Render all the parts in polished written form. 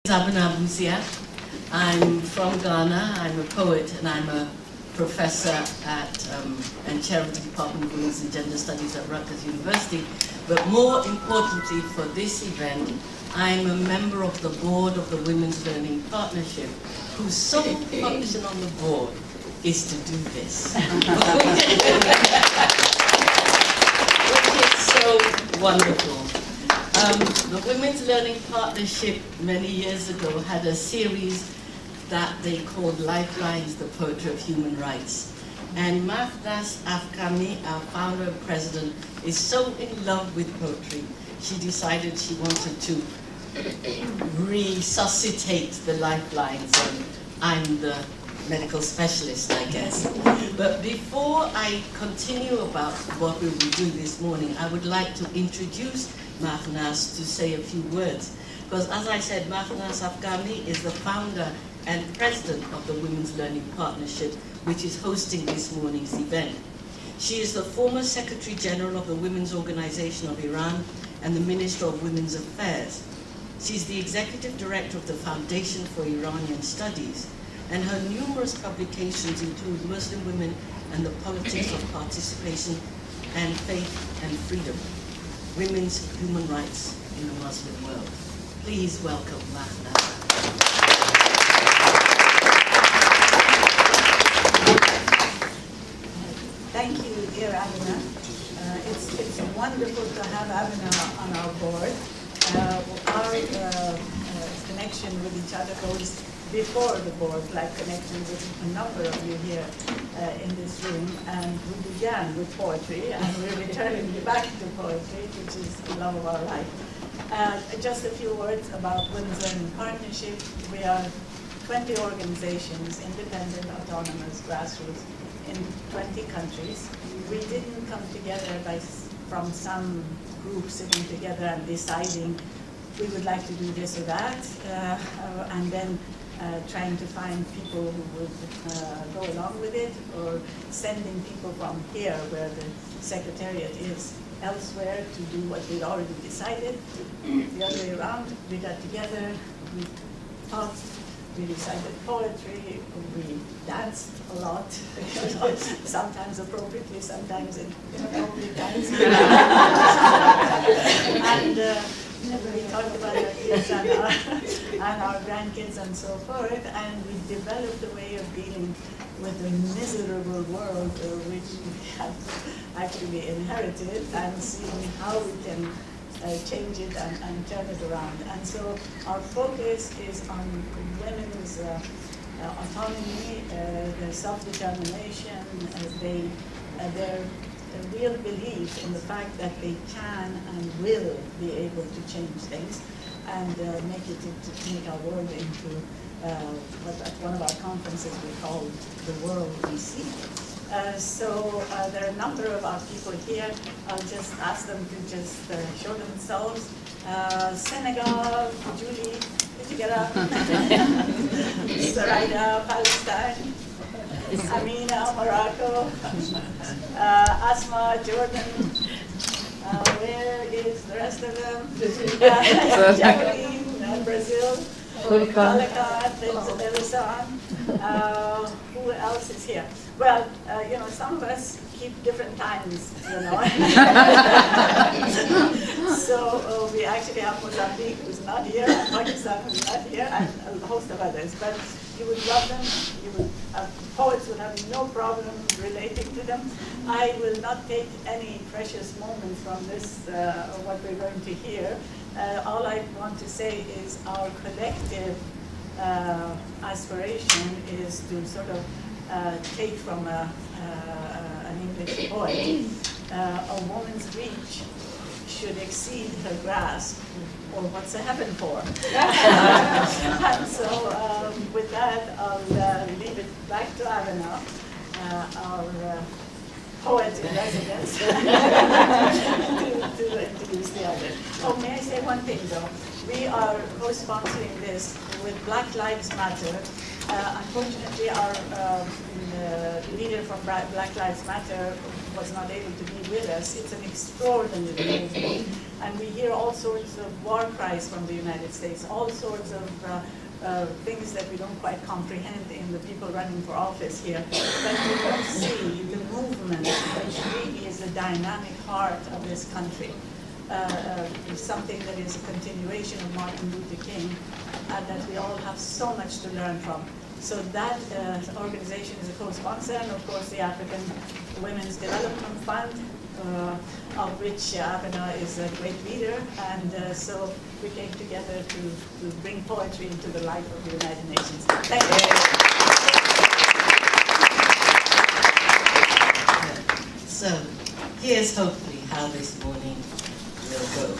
Abena Busia. I'm from Ghana. I'm a poet and I'm a professor at and chair of the Department of Women's and Gender Studies at Rutgers University. But more importantly for this event, I'm a member of the board of the Women's Learning Partnership, whose sole function on the board is to do this. Which is so wonderful. The Women's Learning Partnership many years ago had a series that they called Lifelines, the Poetry of Human Rights. And Mathnas Afkami, our founder and president, is so in love with poetry, she decided she wanted to resuscitate the lifelines, and I'm the medical specialist, I guess. But before I continue about what we will do this morning, I would like to introduce Mathnas to say a few words. Because as I said, Mathnas Afkami is the founder and president of the Women's Learning Partnership, which is hosting this morning's event. She is the former Secretary General of the Women's Organization of Iran and the Minister of Women's Affairs. She's the Executive Director of the Foundation for Iranian Studies, and her numerous publications include Muslim Women and the Politics of Participation and Faith and Freedom, Women's Human Rights in the Muslim World. Please welcome Mathnas. Thank you, dear Abena. It's wonderful to have Abena on our board. Our connection with each other goes before the board, like connection with a number of you here in this room. And we began with poetry, and we're returning back to poetry, which is the love of our life. Just a few words about Women's Learning Partnership. We are 20 organizations, independent, autonomous, grassroots, in 20 countries. We didn't come together from some group sitting together and deciding we would like to do this or that, and then trying to find people who would go along with it, or sending people from here, where the secretariat is, elsewhere to do what we'd already decided. The other way around, we got together, we talked, we recited poetry, we danced a lot, sometimes appropriately, sometimes inappropriate times. And we talked about our kids and our grandkids and so forth, and we developed a way of dealing with the miserable world which we have actually inherited, and seeing how we can change it and turn it around. And so our focus is on women's autonomy, their self-determination, their real belief in the fact that they can and will be able to change things and make our world into what at one of our conferences we called the world we see. So there are a number of our people here. I'll just ask them to just show themselves. Senegal, Julie, did you get up? Sarayda, Palestine. Amina, Morocco. Asma, Jordan. Where is the rest of them? Jacqueline, Brazil. Malakat, Elizan. Who else is here? Well, some of us keep different times, So we actually have Mozambique, who's not here, and Pakistan, who's not here, and a host of others. But you would love them. Poets would have no problem relating to them. I will not take any precious moments from this, what we're going to hear. All I want to say is our collective aspiration is to sort of take from an English poet, a woman's reach should exceed her grasp, or what's a heaven for? And so with that, I'll leave it back to Abena, our poet in residence, to introduce the other. Oh, may I say one thing though? We are co-sponsoring this with Black Lives Matter. Unfortunately, our leader from Black Lives Matter was not able to be with us. It's an extraordinary movement, and we hear all sorts of war cries from the United States, all sorts of things that we don't quite comprehend in the people running for office here. But we don't see the movement, which really is the dynamic heart of this country. Something that is a continuation of Martin Luther King, and that we all have so much to learn from. So that organization is a co-sponsor, and of course the African Women's Development Fund, of which Abena is a great leader, and so we came together to bring poetry into the life of the United Nations. Thank you. So here's hopefully how this morning will go.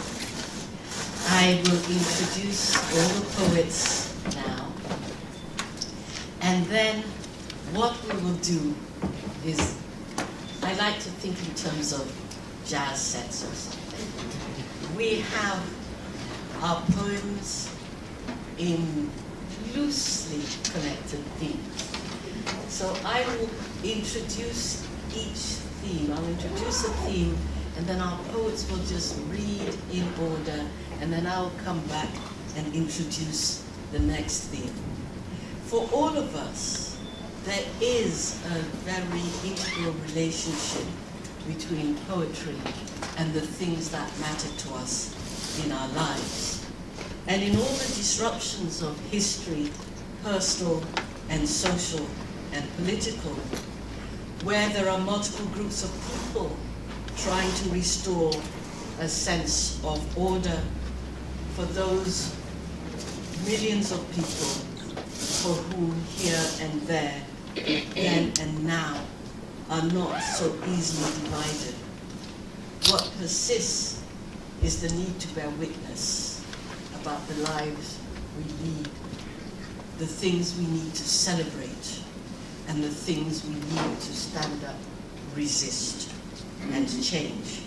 I will introduce all the poets now, and then what we will do is, I like to think in terms of jazz sets or something. We have our poems in loosely connected themes. So I will introduce each theme. I'll introduce a theme, and then our poets will just read in order, and then I'll come back and introduce the next theme. For all of us, there is a very integral relationship between poetry and the things that matter to us in our lives. And in all the disruptions of history, personal and social and political, where there are multiple groups of people trying to restore a sense of order for those millions of people for whom here and there, then and now, are not so easily divided. What persists is the need to bear witness about the lives we lead, the things we need to celebrate, and the things we need to stand up, resist, and change.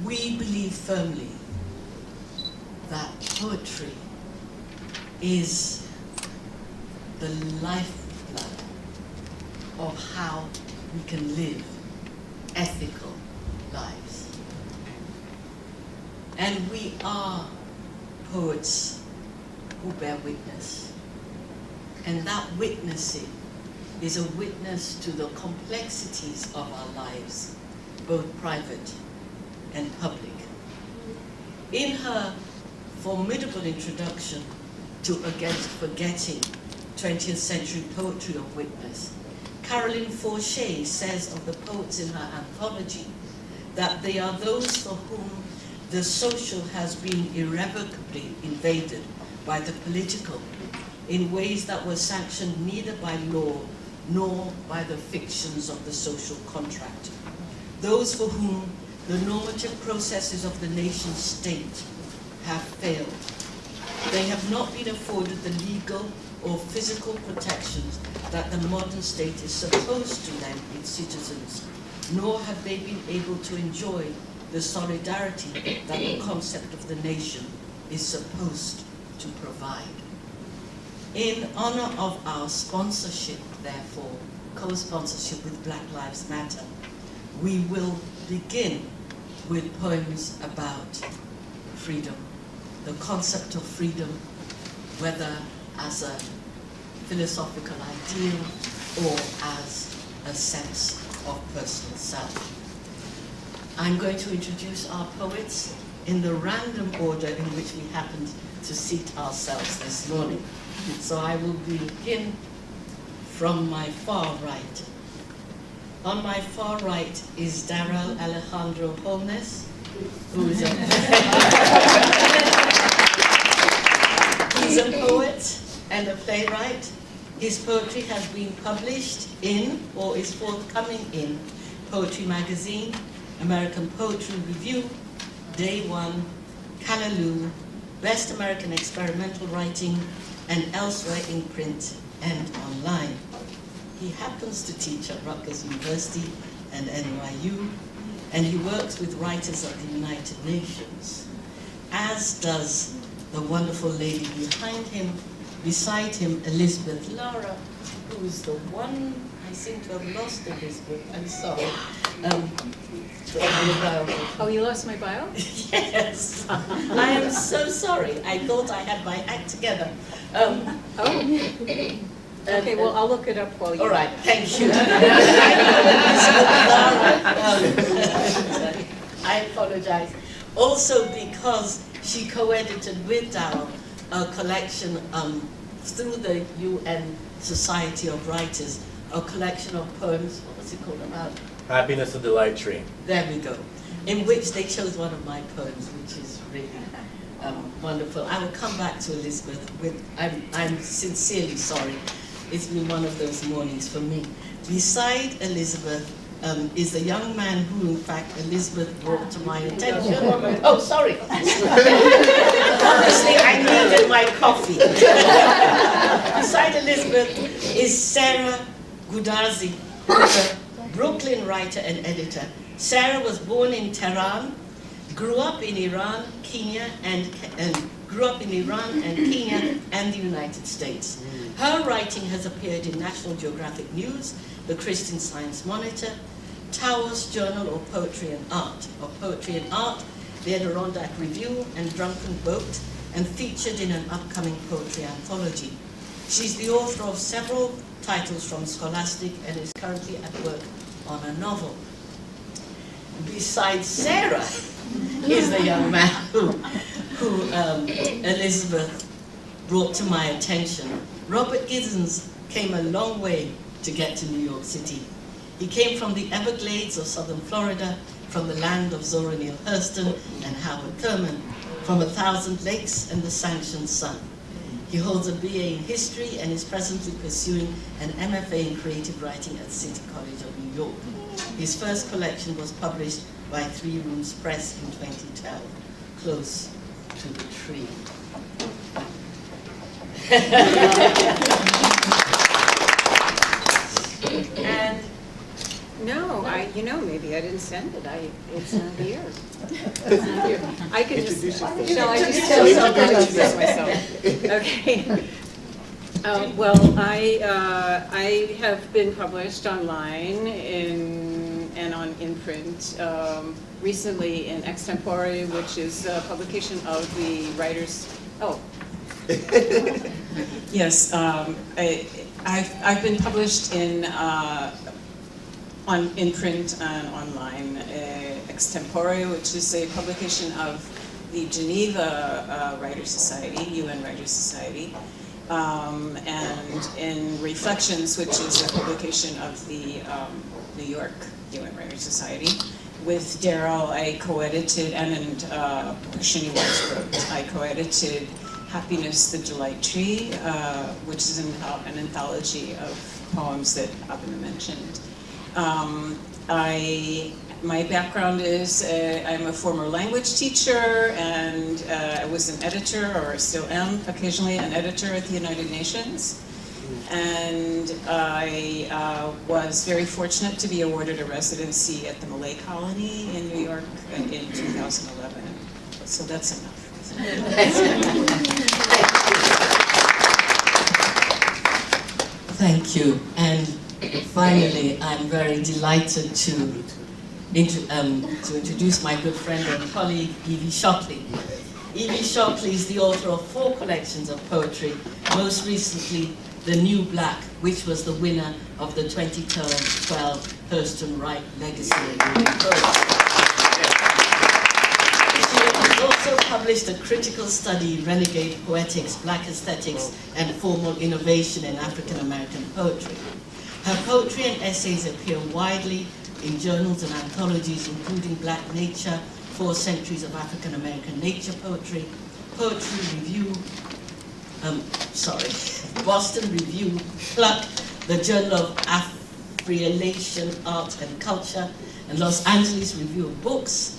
We believe firmly that poetry is the lifeblood of how we can live ethical lives. And we are poets who bear witness. And that witnessing is a witness to the complexities of our lives, both private and public. In her formidable introduction to Against Forgetting 20th Century Poetry of Witness, Caroline Forche says of the poets in her anthology that they are those for whom the social has been irrevocably invaded by the political in ways that were sanctioned neither by law nor by the fictions of the social contract. Those for whom the normative processes of the nation state have failed. They have not been afforded the legal or physical protections that the modern state is supposed to lend its citizens, nor have they been able to enjoy the solidarity that the concept of the nation is supposed to provide. In honor of our sponsorship, therefore, co-sponsorship with Black Lives Matter, we will begin with poems about freedom, the concept of freedom, whether as a philosophical ideal or as a sense of personal self. I'm going to introduce our poets in the random order in which we happened to seat ourselves this morning. So I will begin from my far right. On my far right is Darrol Alejandro Holnes, who is he's a poet and a playwright. His poetry has been published in, or is forthcoming in, Poetry Magazine, American Poetry Review, Day One, Callaloo, Best American Experimental Writing, and elsewhere in print and online. He happens to teach at Rutgers University and NYU, and he works with writers at the United Nations. as does the wonderful lady beside him, Elizabeth Lara, who is the one. I seem to have lost Elizabeth. I'm sorry. Oh, you lost my bio? Yes. I am so sorry. I thought I had my act together. Okay, well, I'll look it up while you... All right, thank you. I apologize. Also because she co-edited with Darrol a collection through the UN Society of Writers, a collection of poems, what was it called, about? Happiness of the Light Tree. There we go. In which they chose one of my poems, which is really wonderful. I will come back to Elizabeth I'm sincerely sorry. It's been one of those mornings for me. Beside Elizabeth is a young man who, in fact, Elizabeth brought to my attention. Oh, sorry. Obviously, I needed my coffee. Beside Elizabeth is Sara Goudarzi, who's a Brooklyn writer and editor. Sara was born in Tehran, grew up in Iran, Kenya, and Kenya and the United States. Her writing has appeared in National Geographic News, the Christian Science Monitor, Towers Journal of Poetry and Art, the Adirondack Review, and Drunken Boat, and featured in an upcoming poetry anthology. She's the author of several titles from Scholastic and is currently at work on a novel. Besides Sara is the young man who Elizabeth brought to my attention. Robert Gibbons came a long way to get to New York City. He came from the Everglades of southern Florida, from the land of Zora Neale Hurston and Howard Thurman, from 1,000 Lakes and the Sanctioned Sun. He holds a BA in history and is presently pursuing an MFA in creative writing at City College of New York. His first collection was published by Three Rooms Press in 2012, Close to the Tree. And No, maybe I didn't send it. It's not here. It's not here. I could just, shall I just introduce myself? Okay. Well, I have been published online and in print recently in Extempore, which is a publication of the writers. Oh. Yes, I've been published in print and online. Extempore, which is a publication of the Geneva Writers Society, UN Writers Society, and in Reflections, which is a publication of the New York UN Writers Society. With Darrol, I co-edited, and Shini Weiss wrote, I co-edited Happiness, the Delight Tree, which is an anthology of poems that Abena mentioned. My background is I'm a former language teacher, and I was an editor, or still am occasionally an editor at the United Nations. And I was very fortunate to be awarded a residency at the Malay Colony in New York in 2011. So that's enough. Thank you. And finally, I'm very delighted to introduce my good friend and colleague, Phoebe Shockley. Phoebe Shockley is the author of 4 collections of poetry, most recently The New Black, which was the winner of the 2012 Thurston Wright Legacy Award. She has also published a critical study, Renegade Poetics, Black Aesthetics, and Formal Innovation in African American Poetry. Her poetry and essays appear widely in journals and anthologies, including Black Nature, 4 Centuries of African American Nature Poetry, Poetry Review, Boston Review, Pluck, the Journal of Affrielation, Art and Culture, and Los Angeles Review of Books,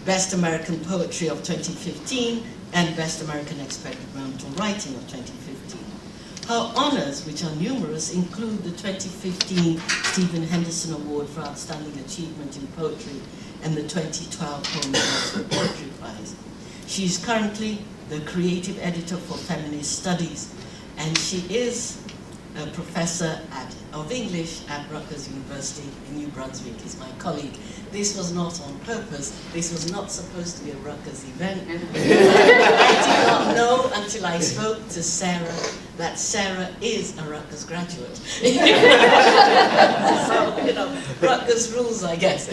Best American Poetry of 2015, and Best American Experimental Writing of 2015. Her honors, which are numerous, include the 2015 Stephen Henderson Award for Outstanding Achievement in Poetry and the 2012 Holnes Poetry Prize. She is currently the creative editor for Feminist Studies, and she is a professor of English at Rutgers University in New Brunswick, is my colleague. This was not on purpose. This was not supposed to be a Rutgers event. I did not know until I spoke to Sara that Sara is a Rutgers graduate. So, Rutgers rules, I guess.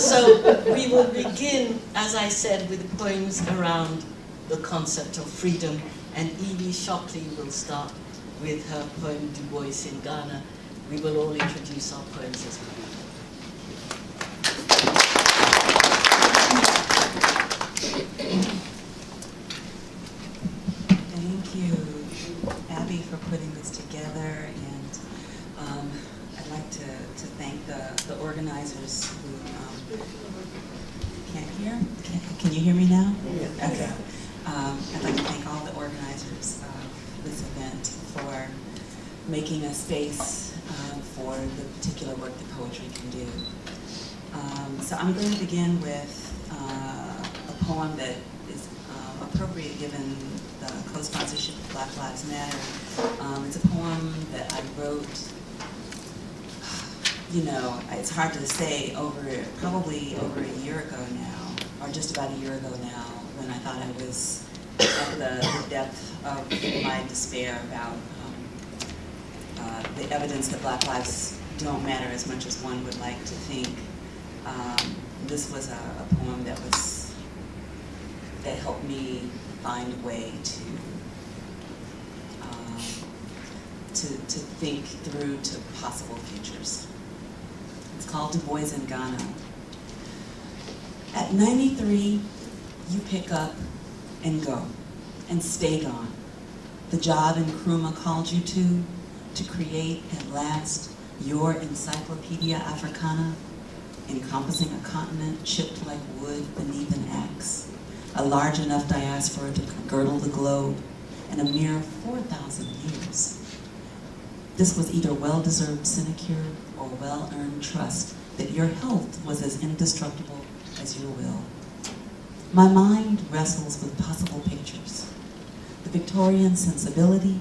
So we will begin, as I said, with poems around the concept of freedom, and Phoebe Shockley will start with her poem Du Bois in Ghana. We will all introduce our poems as we go. Thank you, Abby, for putting this together, and I'd like to thank the organizers who can't hear. Can you hear me now? Yeah. Okay. I'd like to thank all the organizers of this event for making a space for the particular work that poetry can do. So I'm going to begin with a poem that is appropriate given the co-sponsorship of Black Lives Matter. It's a poem that I wrote, it's hard to say, probably over a year ago now, or just about a year ago now, when I thought I was at the depth of my despair about the evidence that Black lives don't matter as much as one would like to think. This was a poem that helped me find a way to think through to possible futures. It's called Du Bois in Ghana. At 93, you pick up and go, and stay gone. The job Nkrumah called you to create at last your Encyclopedia Africana, encompassing a continent chipped like wood beneath an axe, a large enough diaspora to girdle the globe, and a mere 4,000 years. This was either well-deserved sinecure or well-earned trust that your health was as indestructible as your will. My mind wrestles with possible pictures. The Victorian sensibility,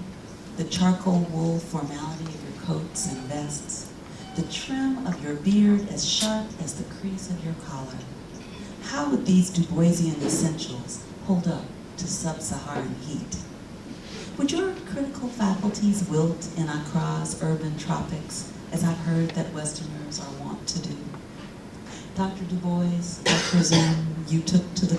the charcoal wool formality of your coats and vests, the trim of your beard as sharp as the crease of your collar. How would these Du Boisian essentials hold up to sub-Saharan heat? Would your critical faculties wilt in Accra's urban tropics, as I've heard that Westerners are wont to do? Dr. Du Bois, I presume you took the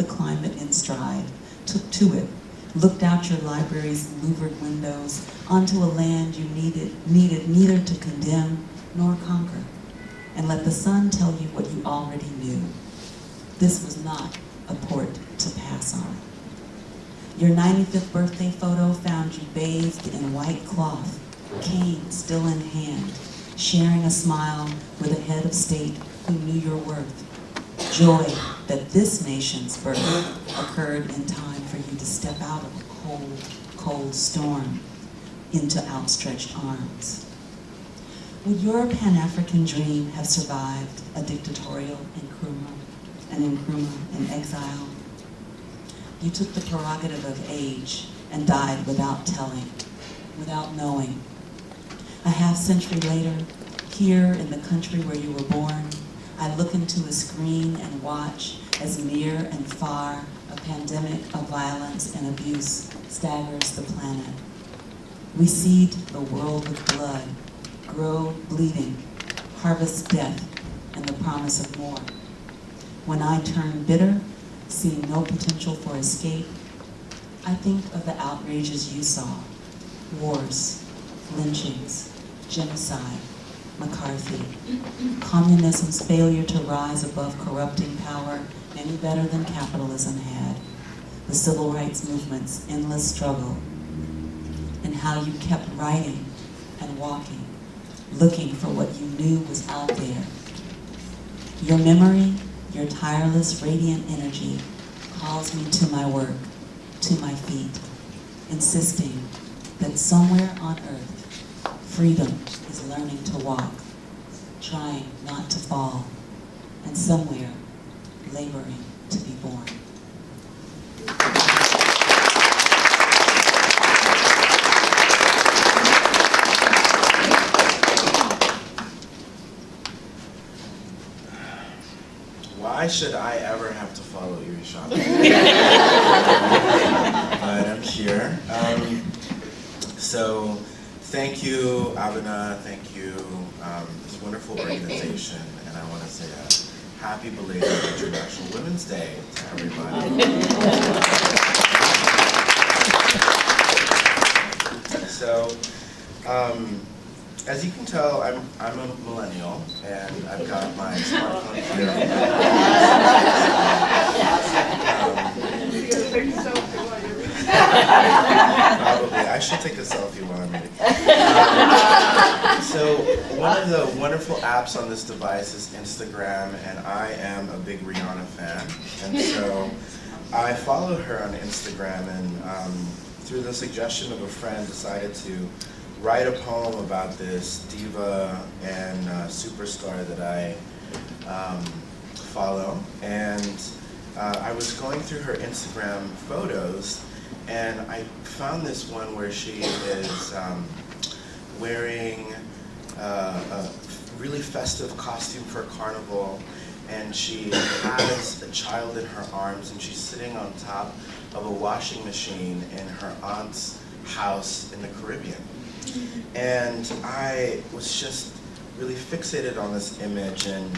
climate in stride, took to it, looked out your library's louvered windows onto a land you needed neither to condemn nor conquer, and let the sun tell you what you already knew. This was not a port to pass on. Your 95th birthday photo found you bathed in white cloth, cane still in hand, sharing a smile with a head of state who knew your worth. Joy that this nation's birth occurred in time for you to step out of a cold, cold storm into outstretched arms. Would your Pan-African dream have survived a dictatorial Nkrumah in exile? You took the prerogative of age and died without telling, without knowing. A half-century later, here in the country where you were born, I look into a screen and watch as near and far a pandemic of violence and abuse staggers the planet. We seed the world with blood, grow bleeding, harvest death, and the promise of more. When I turn bitter, seeing no potential for escape, I think of the outrages you saw: wars, lynchings, genocide, McCarthy, communism's failure to rise above corrupting power any better than capitalism had, the civil rights movement's endless struggle, and how you kept writing and walking, looking for what you knew was out there. Your memory, your tireless, radiant energy calls me to my work, to my feet, insisting that somewhere on earth, freedom is learning to walk, trying not to fall. and somewhere laboring to be born. Why should I ever have to follow Phoebe Shockley? But I'm here. So thank you, Abena. Thank you, this wonderful organization. And I want to say a happy belated International Women's Day to everybody. So, as you can tell, I'm a millennial, and I've got my smartphone here. Probably. I should take a selfie while I'm reading. So one of the wonderful apps on this device is Instagram, and I am a big Rihanna fan. And so I followed her on Instagram, and through the suggestion of a friend, decided to write a poem about this diva and superstar that I follow. And I was going through her Instagram photos, and I found this one where she is wearing a really festive costume for carnival, and she has a child in her arms, and she's sitting on top of a washing machine in her aunt's house in the Caribbean. And I was just really fixated on this image, and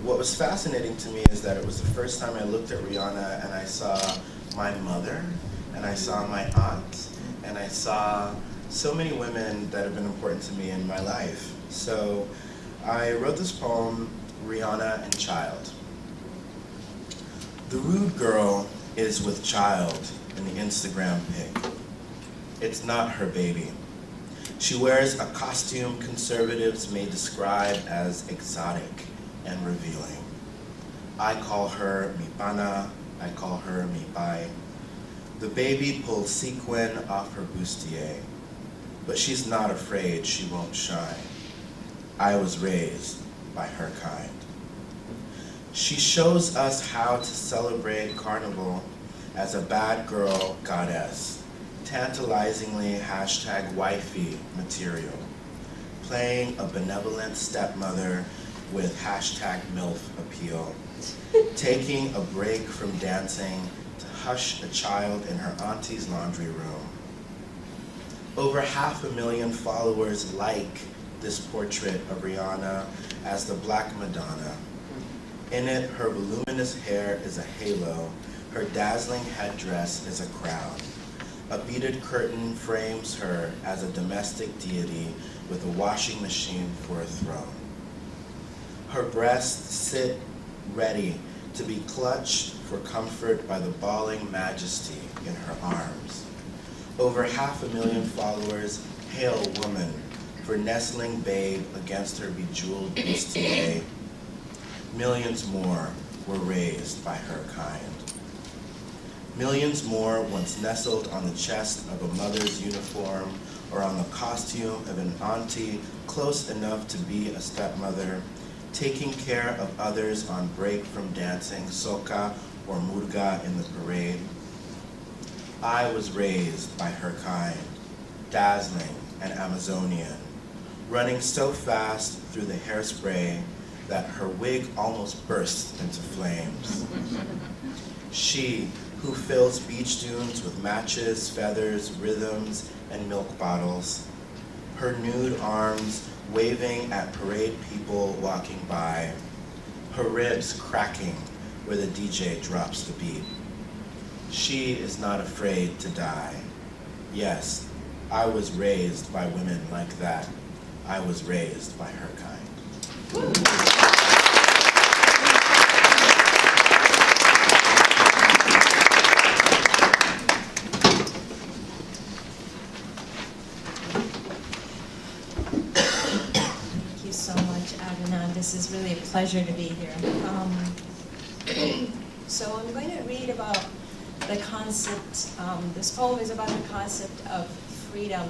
what was fascinating to me is that it was the first time I looked at Rihanna and I saw my mother, and I saw my aunt, and I saw so many women that have been important to me in my life. So I wrote this poem, Rihanna and Child. The rude girl is with child in the Instagram pic. It's not her baby. She wears a costume conservatives may describe as exotic and revealing. I call her mi pana, I call her mi pai. The baby pulls sequin off her bustier, but she's not afraid she won't shine. I was raised by her kind. She shows us how to celebrate carnival as a bad girl goddess, tantalizingly #wifey material, playing a benevolent stepmother with #MILF appeal, taking a break from dancing to hush a child in her auntie's laundry room. Over 500,000 followers like this portrait of Rihanna as the Black Madonna. In it, her voluminous hair is a halo, her dazzling headdress is a crown. A beaded curtain frames her as a domestic deity with a washing machine for a throne. Her breasts sit ready to be clutched for comfort by the bawling majesty in her arms. Over 500,000 followers hail woman for nestling babe against her bejeweled bustier. Millions more were raised by her kind. Millions more once nestled on the chest of a mother's uniform or on the costume of an auntie close enough to be a stepmother, taking care of others on break from dancing soca or murga in the parade. I was raised by her kind, dazzling and Amazonian, running so fast through the hairspray that her wig almost burst into flames. She, who fills beach dunes with matches, feathers, rhythms, and milk bottles. Her nude arms waving at parade people walking by. Her ribs cracking where the DJ drops the beat. She is not afraid to die. Yes, I was raised by women like that. I was raised by her kind. This is really a pleasure to be here. So I'm going to read about the concept, this poem is about the concept of freedom,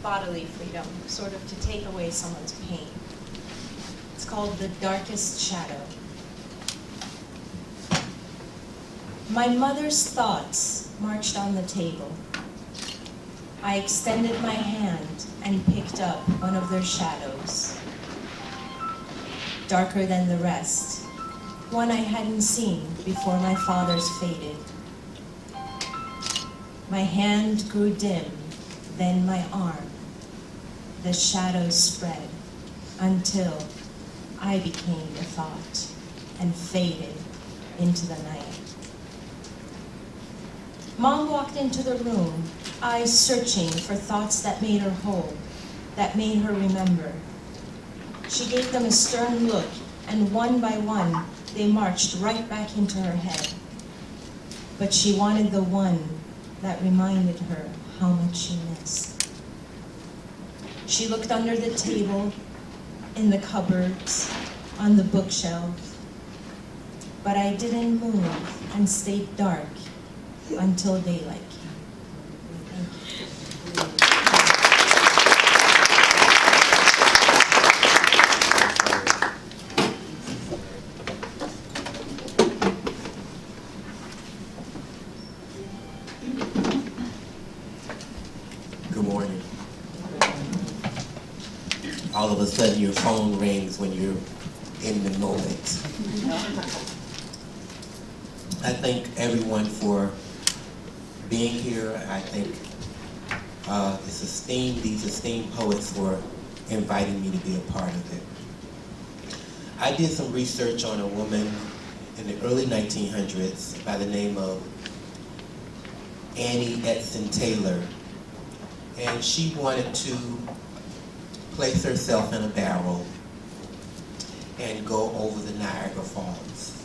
bodily freedom, sort of to take away someone's pain. It's called The Darkest Shadow. My mother's thoughts marched on the table. I extended my hand and picked up one of their shadows, darker than the rest, one I hadn't seen before my father's faded. My hand grew dim, then my arm. The shadows spread until I became the thought and faded into the night. Mom walked into the room, eyes searching for thoughts that made her whole, that made her remember. She gave them a stern look, and one by one, they marched right back into her head. But she wanted the one that reminded her how much she missed. She looked under the table, in the cupboards, on the bookshelf. But I didn't move and stayed dark until daylight came. Thank you. Good morning. All of a sudden your phone rings when you're in the moment. I thank everyone for being here. I thank these esteemed poets for inviting me to be a part of it. I did some research on a woman in the early 1900s by the name of Annie Edson Taylor, and she wanted to place herself in a barrel and go over the Niagara Falls.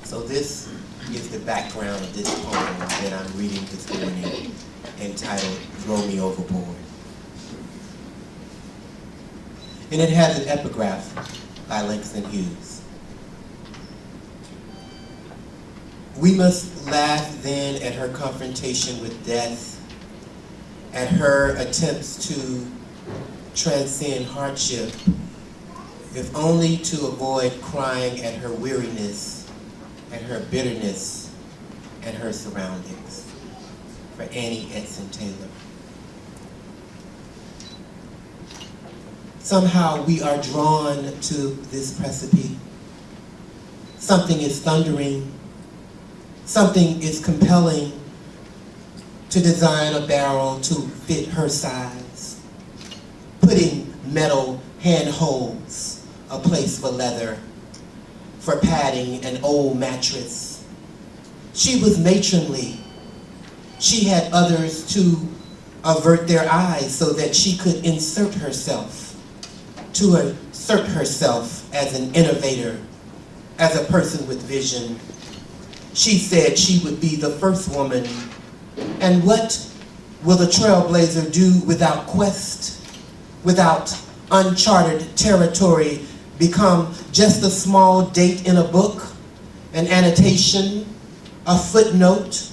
So this is the background of this poem that I'm reading this morning, entitled Throw Me Overboard. And it has an epigraph by Langston Hughes. We must laugh then at her confrontation with death, at her attempts to transcend hardship, if only to avoid crying at her weariness, at her bitterness, and her surroundings. For Annie Edson Taylor. Somehow we are drawn to this precipice. Something is thundering. Something is compelling to design a barrel to fit her size. Putting metal handholds, a place for leather, for padding an old mattress. She was matronly. She had others to avert their eyes so that she could insert herself, to assert herself as an innovator, as a person with vision. She said she would be the first woman. And what will the trailblazer do without quest, without uncharted territory, become just a small date in a book, an annotation, a footnote,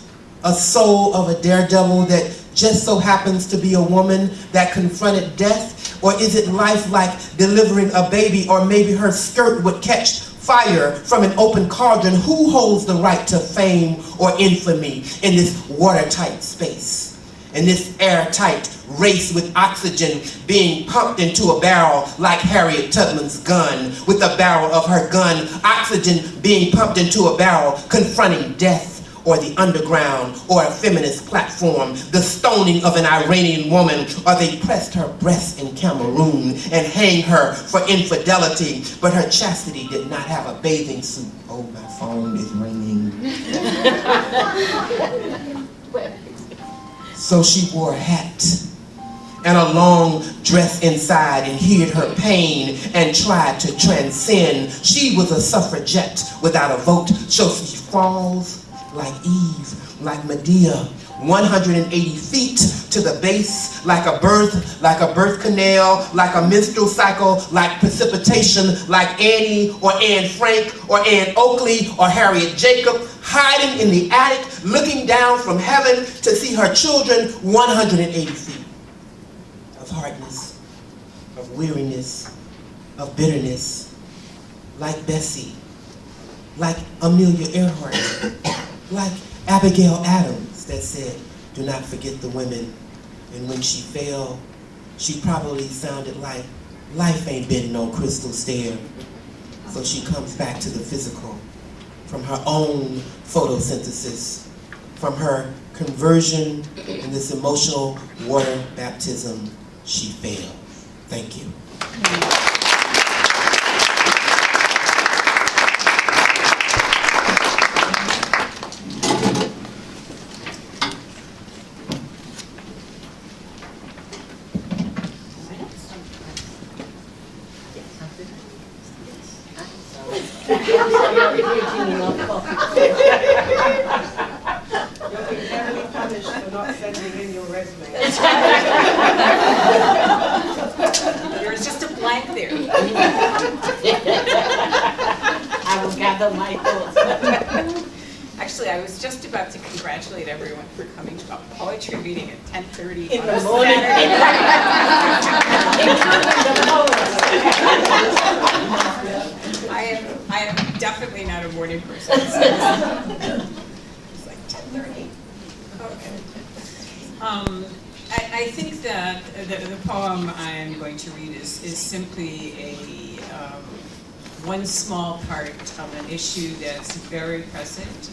a soul of a daredevil that just so happens to be a woman that confronted death? Or is it life like delivering a baby, or maybe her skirt would catch fire from an open cauldron? Who holds the right to fame or infamy in this watertight space, in this airtight race with oxygen being pumped into a barrel like Harriet Tubman's gun, with the barrel of her gun, oxygen being pumped into a barrel, confronting death, or the underground, or a feminist platform, the stoning of an Iranian woman, or they pressed her breasts in Cameroon and hang her for infidelity, but her chastity did not have a bathing suit. Oh, my phone is ringing. So she wore a hat and a long dress inside and hid her pain and tried to transcend. She was a suffragette without a vote, so she falls like Eve, like Medea, 180 feet to the base, like a birth canal, like a menstrual cycle, like precipitation, like Annie or Anne Frank or Anne Oakley or Harriet Jacob, hiding in the attic, looking down from heaven to see her children 180 feet of hardness, of weariness, of bitterness, like Bessie, like Amelia Earhart, like Abigail Adams that said, "Do not forget the women." And when she fell, she probably sounded like, "Life ain't been no crystal stair." So she comes back to the physical from her own photosynthesis, from her conversion in this emotional water baptism. She failed. Thank you. You'll be heavily punished for not sending in your resume. There was just a blank there. I will gather my thoughts. Actually, I was just about to congratulate everyone for coming to a poetry reading at 10:30 In on the a morning. Saturday. I am definitely not a morning person. So it's like 10:30. Okay. I think that the poem I'm going to read is simply one small part of an issue that's very present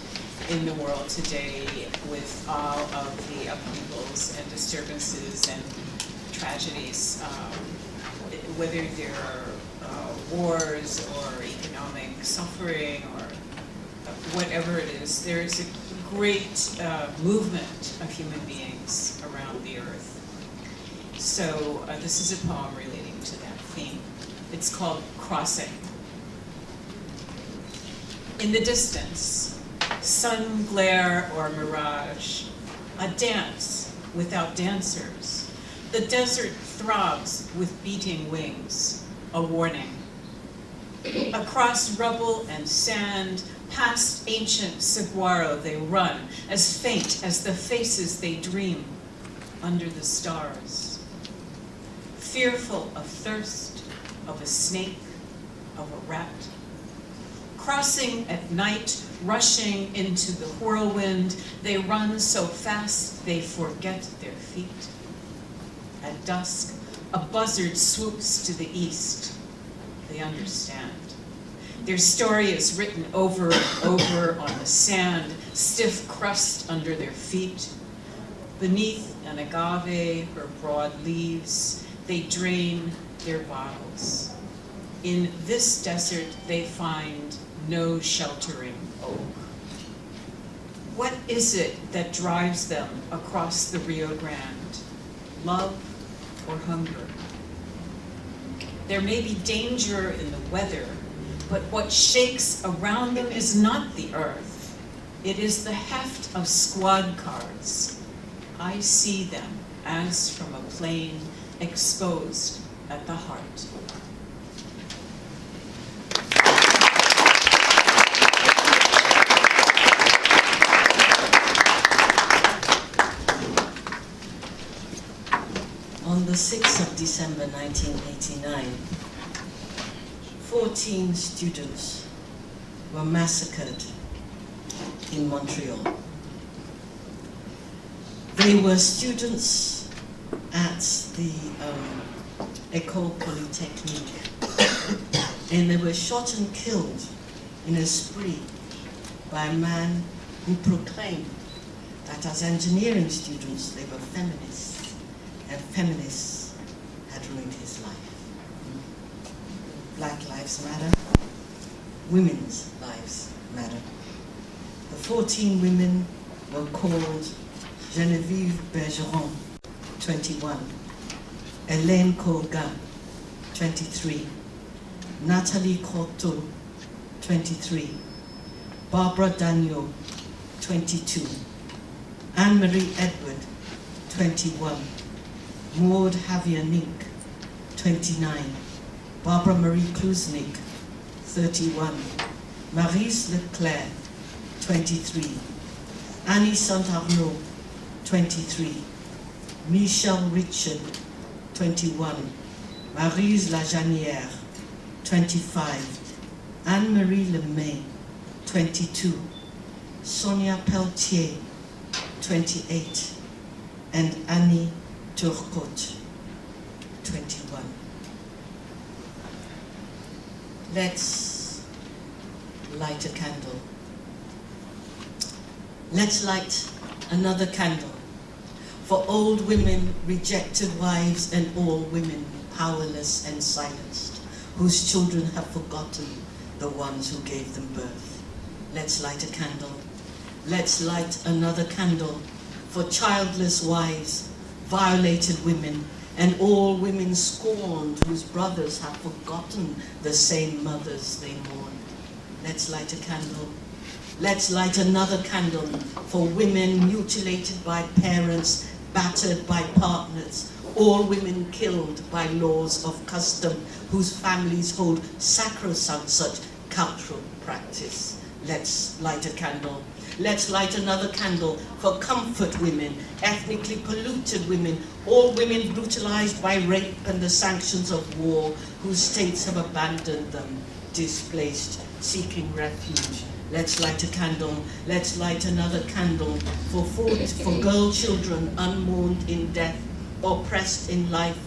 in the world today with all of the upheavals and disturbances and tragedies, whether they're wars or economic suffering or whatever it is. There is a great movement of human beings around the earth. So this is a poem relating to that theme. It's called Crossing. In the distance, sun glare or mirage, a dance without dancers. The desert throbs with beating wings, a warning. Across rubble and sand, past ancient saguaro they run, as faint as the faces they dream under the stars. Fearful of thirst, of a snake, of a rat. Crossing at night, rushing into the whirlwind, they run so fast they forget their feet. At dusk, a buzzard swoops to the east. They understand. Their story is written over and over on the sand, stiff crust under their feet. Beneath an agave, her broad leaves, they drain their bottles. In this desert, they find no sheltering oak. What is it that drives them across the Rio Grande? Love or hunger? There may be danger in the weather, but what shakes around them is not the earth. It is the heft of squad cars. I see them as from a plane exposed at the heart. On the 6th of December 1989, 14 students were massacred in Montreal. They were students at the École Polytechnique, and they were shot and killed in a spree by a man who proclaimed that as engineering students they were feminists, and feminists had ruined his life. Black lives matter, women's lives matter. The 14 women were called Geneviève Bergeron, 21, Hélène Colgan, 23, Nathalie Croteau, 23, Barbara Dagneau, 22, Anne-Marie Edward, 21, Maud Javier-Nink, 29, Barbara Marie Kluznik, 31, Maryse Leclerc, 23, Annie Santarno, 23, Michelle Richard, 21, Maryse Lajanière, 25, Anne-Marie Lemay, 22, Sonia Pelletier, 28, and Annie Turcotte, 21. Let's light a candle. Let's light another candle for old women, rejected wives, and all women powerless and silenced, whose children have forgotten the ones who gave them birth. Let's light a candle. Let's light another candle for childless wives, violated women, and all women scorned whose brothers have forgotten the same mothers they mourn. Let's light a candle. Let's light another candle for women mutilated by parents, battered by partners, all women killed by laws of custom, whose families hold sacrosanct such cultural practice. Let's light a candle. Let's light another candle for comfort women, ethnically polluted women, all women brutalized by rape and the sanctions of war, whose states have abandoned them, displaced, seeking refuge. Let's light a candle. Let's light another candle for girl children unmourned in death, oppressed in life,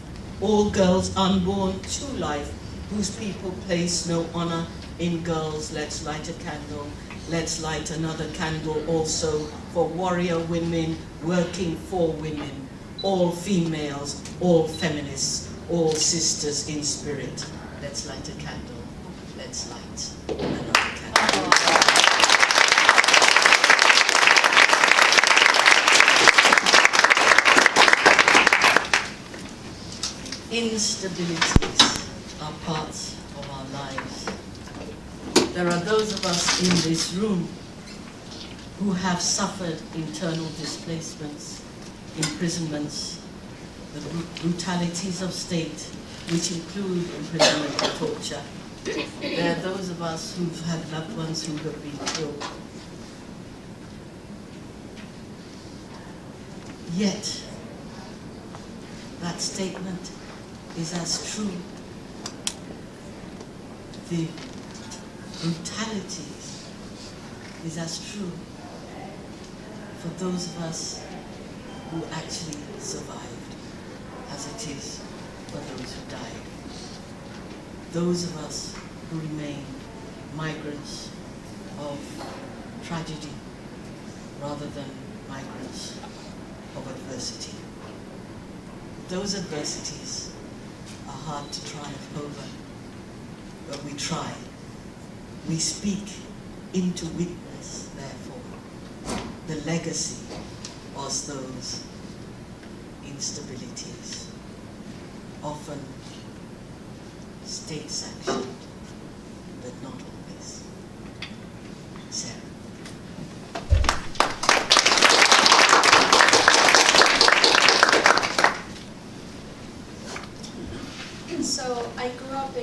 all girls unborn to life, whose people place no honor in girls. Let's light a candle. Let's light another candle also for warrior women working for women, all females, all feminists, all sisters in spirit. Let's light a candle. Let's light another candle. Instabilities are parts of our lives. There are those of us in this room who have suffered internal displacements, imprisonments, the brutalities of state, which include imprisonment and torture. There are those of us who've had loved ones who have been killed. Yet, that statement is as true. The brutalities is as true for those of us who actually survived as it is for those who died. Those of us who remain migrants of tragedy rather than migrants of adversity. Those adversities are hard to triumph over, but we try. We speak into witness, therefore, the legacy of those instabilities, often state-sanctioned, but not always. Sara. So I grew up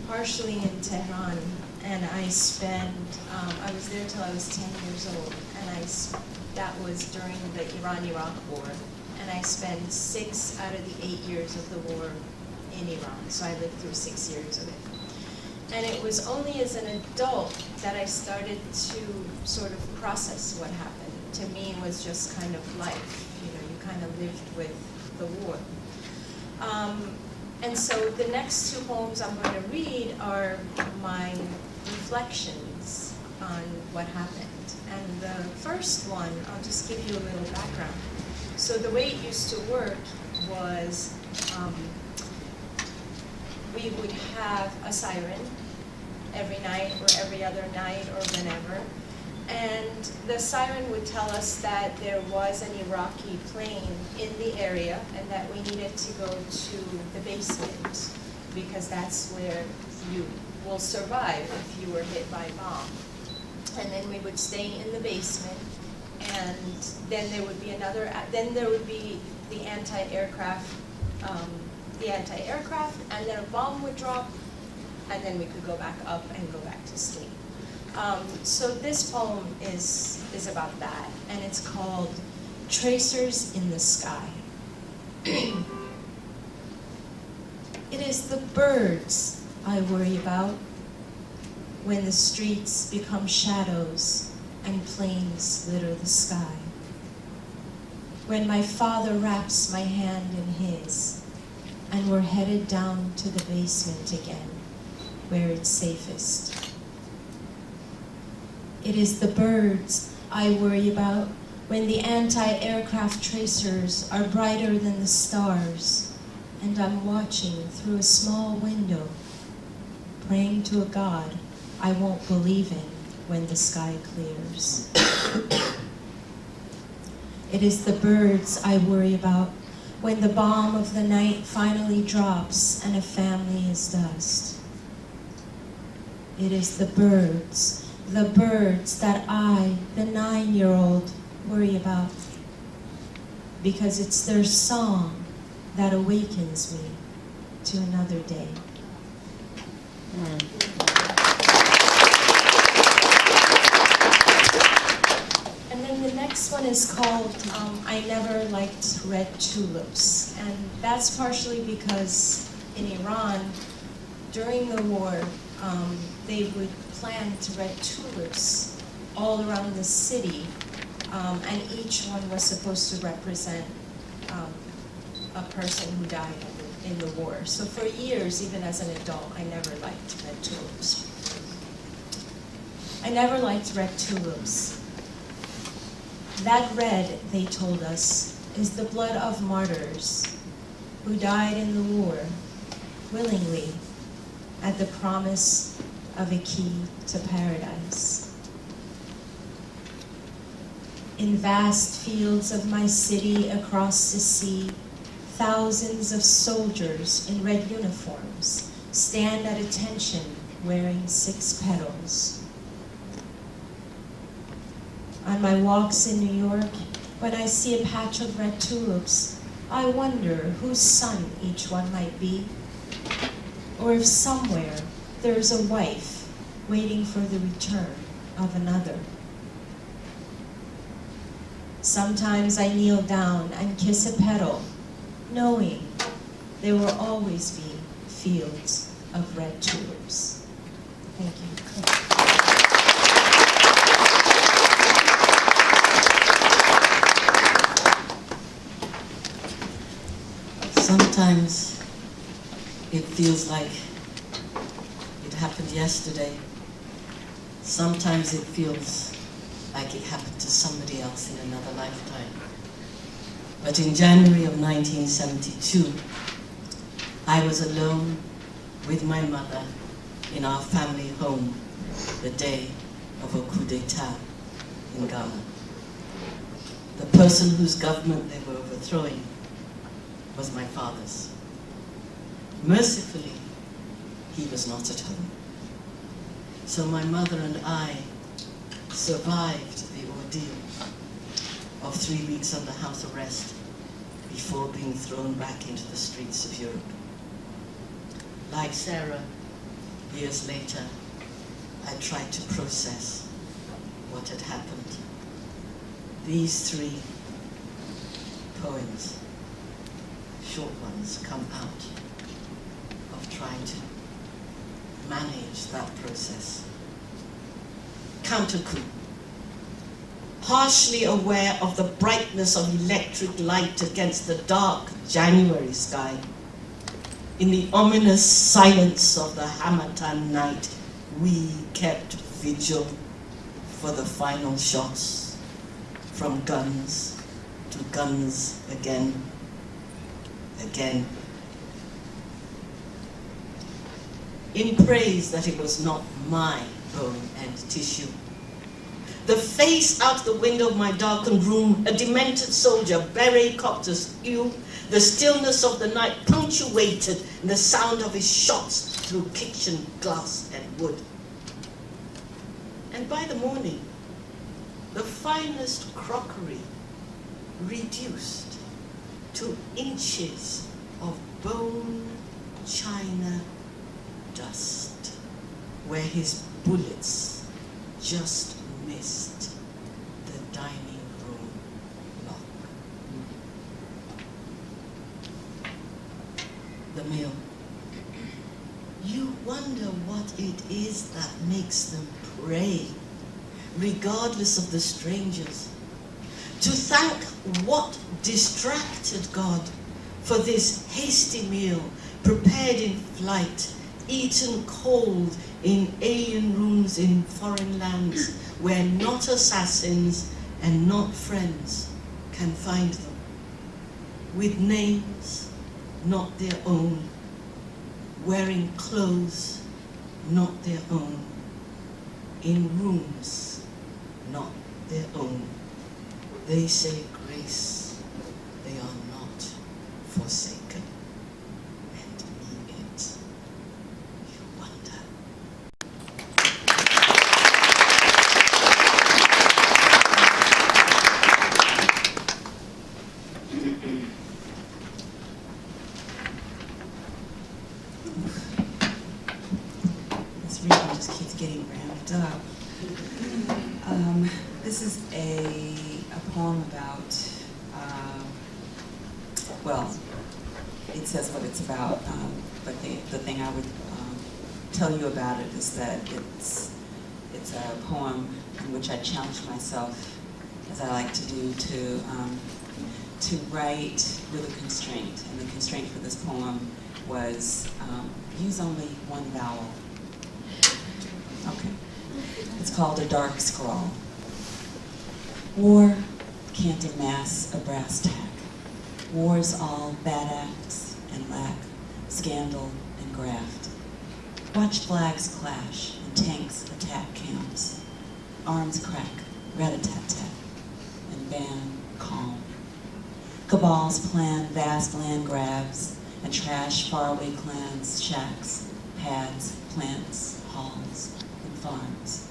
partially in Tehran, and I I was there till I was 10 years old, and that was during the Iran-Iraq War, and I spent 6 out of the 8 years of the war in Iran, so I lived through 6 years of it. And it was only as an adult that I started to sort of process what happened. To me, it was just kind of life, you kind of lived with the war. And so the next 2 poems I'm going to read are my reflections on what happened. And the first one, I'll just give you a little background. So the way it used to work was we would have a siren every night or every other night or whenever. And the siren would tell us that there was an Iraqi plane in the area and that we needed to go to the basement because that's where you will survive if you were hit by a bomb. And then we would stay in the basement, and then there would be the anti-aircraft, and then a bomb would drop, and then we could go back up and go back to sleep. So this poem is about that, and it's called Tracers in the Sky. It is the birds I worry about when the streets become shadows and planes litter the sky. When my father wraps my hand in his, and we're headed down to the basement again, where it's safest. It is the birds I worry about when the anti-aircraft tracers are brighter than the stars, and I'm watching through a small window, praying to a God I won't believe in when the sky clears. It is the birds I worry about when the bomb of the night finally drops and a family is dust. It is the birds that I, the 9-year-old, worry about, because it's their song that awakens me to another day. And then the next one is called I Never Liked Red Tulips. And that's partially because in Iran, during the war, they would plant red tulips all around the city, and each one was supposed to represent a person who died in the war. So for years, even as an adult, I never liked red tulips. I never liked red tulips. That red, they told us, is the blood of martyrs who died in the war willingly at the promise of a key to paradise. In vast fields of my city across the sea, thousands of soldiers in red uniforms stand at attention wearing 6 petals. On my walks in New York, when I see a patch of red tulips, I wonder whose son each one might be, or if somewhere there's a wife waiting for the return of another. Sometimes I kneel down and kiss a petal, knowing there will always be fields of red tulips. Thank you. Sometimes it feels like it happened yesterday. Sometimes it feels like it happened to somebody else in another lifetime. But in January of 1972, I was alone with my mother in our family home the day of a coup d'etat in Ghana. The person whose government they were overthrowing was my father's. Mercifully, he was not at home. So my mother and I survived the ordeal of 3 weeks under house arrest before being thrown back into the streets of Europe. Like Sara, years later, I tried to process what had happened. These 3 poems, short ones, come out of trying to manage that process. Counter-coup. Partially aware of the brightness of electric light against the dark January sky, in the ominous silence of the Hamatan night, we kept vigil for the final shots, from guns to guns again. In praise that it was not my bone and tissue. The face out the window of my darkened room, a demented soldier, beret copter's hue, the stillness of the night punctuated in the sound of his shots through kitchen glass and wood. And by the morning, the finest crockery reduced to inches of bone china dust, where his bullets just missed the dining room lock. The meal. You wonder what it is that makes them pray regardless of the strangers. To thank what distracted God for this hasty meal, prepared in flight, eaten cold in alien rooms in foreign lands, where not assassins and not friends can find them, with names not their own, wearing clothes not their own, in rooms not their own. They say grace, they are not forsaken, and me it, you wonder. This reading just keeps getting ramped up. This is a poem about, well, it says what it's about, but the thing I would tell you about it is that it's a poem in which I challenge myself, as I like to do, to write with a constraint. And the constraint for this poem was use only one vowel. Okay. It's called A Dark Scrawl. War can't amass a brass tack. War's all bad acts and lack, scandal and graft. Watch flags clash and tanks attack camps. Arms crack, rat-a-tat-tat, and ban calm. Cabals plan vast land grabs and trash faraway clans' shacks, pads, plants, halls, and farms.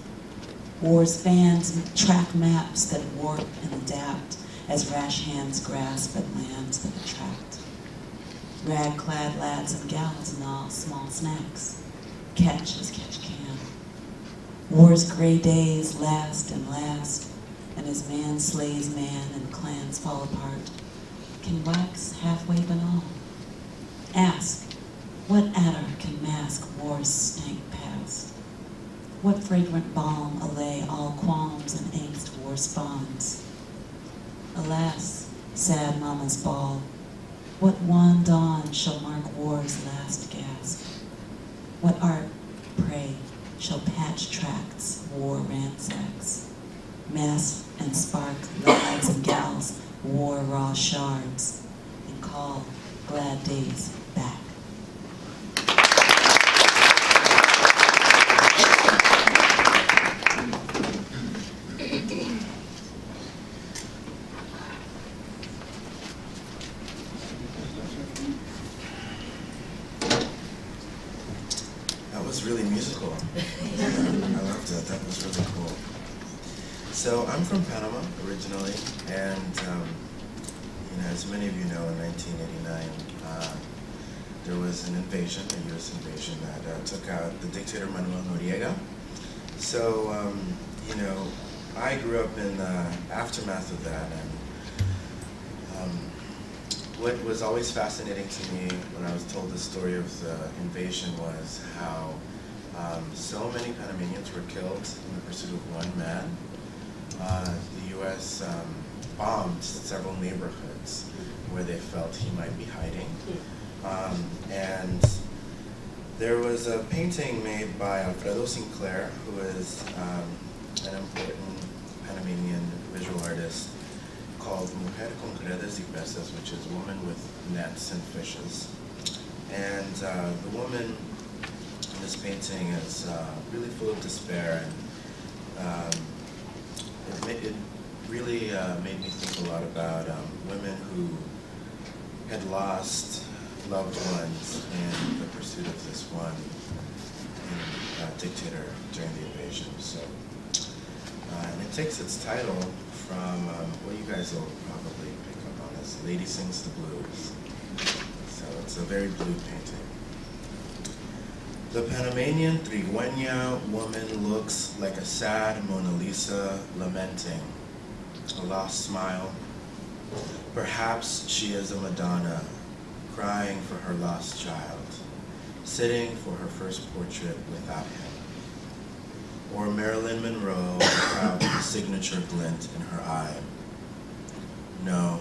War's bands track maps that warp and adapt as rash hands grasp at lands that attract. Rag-clad lads and gals gnaw small snacks, catch as catch can. War's gray days last, and as man slays man and clans fall apart, can wax halfway banal. Ask, what adder can mask war's stank past? What fragrant balm allay all qualms and angst war spawns? Alas, sad mama's ball, what wan dawn shall mark war's last gasp? What art, pray, shall patch tracts war ransacks? Mass and spark lads and gals war raw shards, and call glad days back. Really musical. I loved it. That was really cool. So I'm from Panama originally, and as many of you know, in 1989, there was an invasion, a U.S. invasion that took out the dictator Manuel Noriega. So I grew up in the aftermath of that, and what was always fascinating to me when I was told the story of the invasion was how so many Panamanians were killed in the pursuit of one man. The U.S. bombed several neighborhoods where they felt he might be hiding. And there was a painting made by Alfredo Sinclair, who is an important Panamanian visual artist, called Mujer con redes y peces, which is woman with nets and fishes. And the woman in this painting is really full of despair, and it really made me think a lot about women who had lost loved ones in the pursuit of this one dictator during the invasion. So, and it takes its title from what you guys will probably pick up on this, Lady Sings the Blues. So it's a very blue painting. The Panamanian Trigueña woman looks like a sad Mona Lisa lamenting, a lost smile. Perhaps she is a Madonna crying for her lost child, sitting for her first portrait without him. or Marilyn Monroe without the signature glint in her eye. No,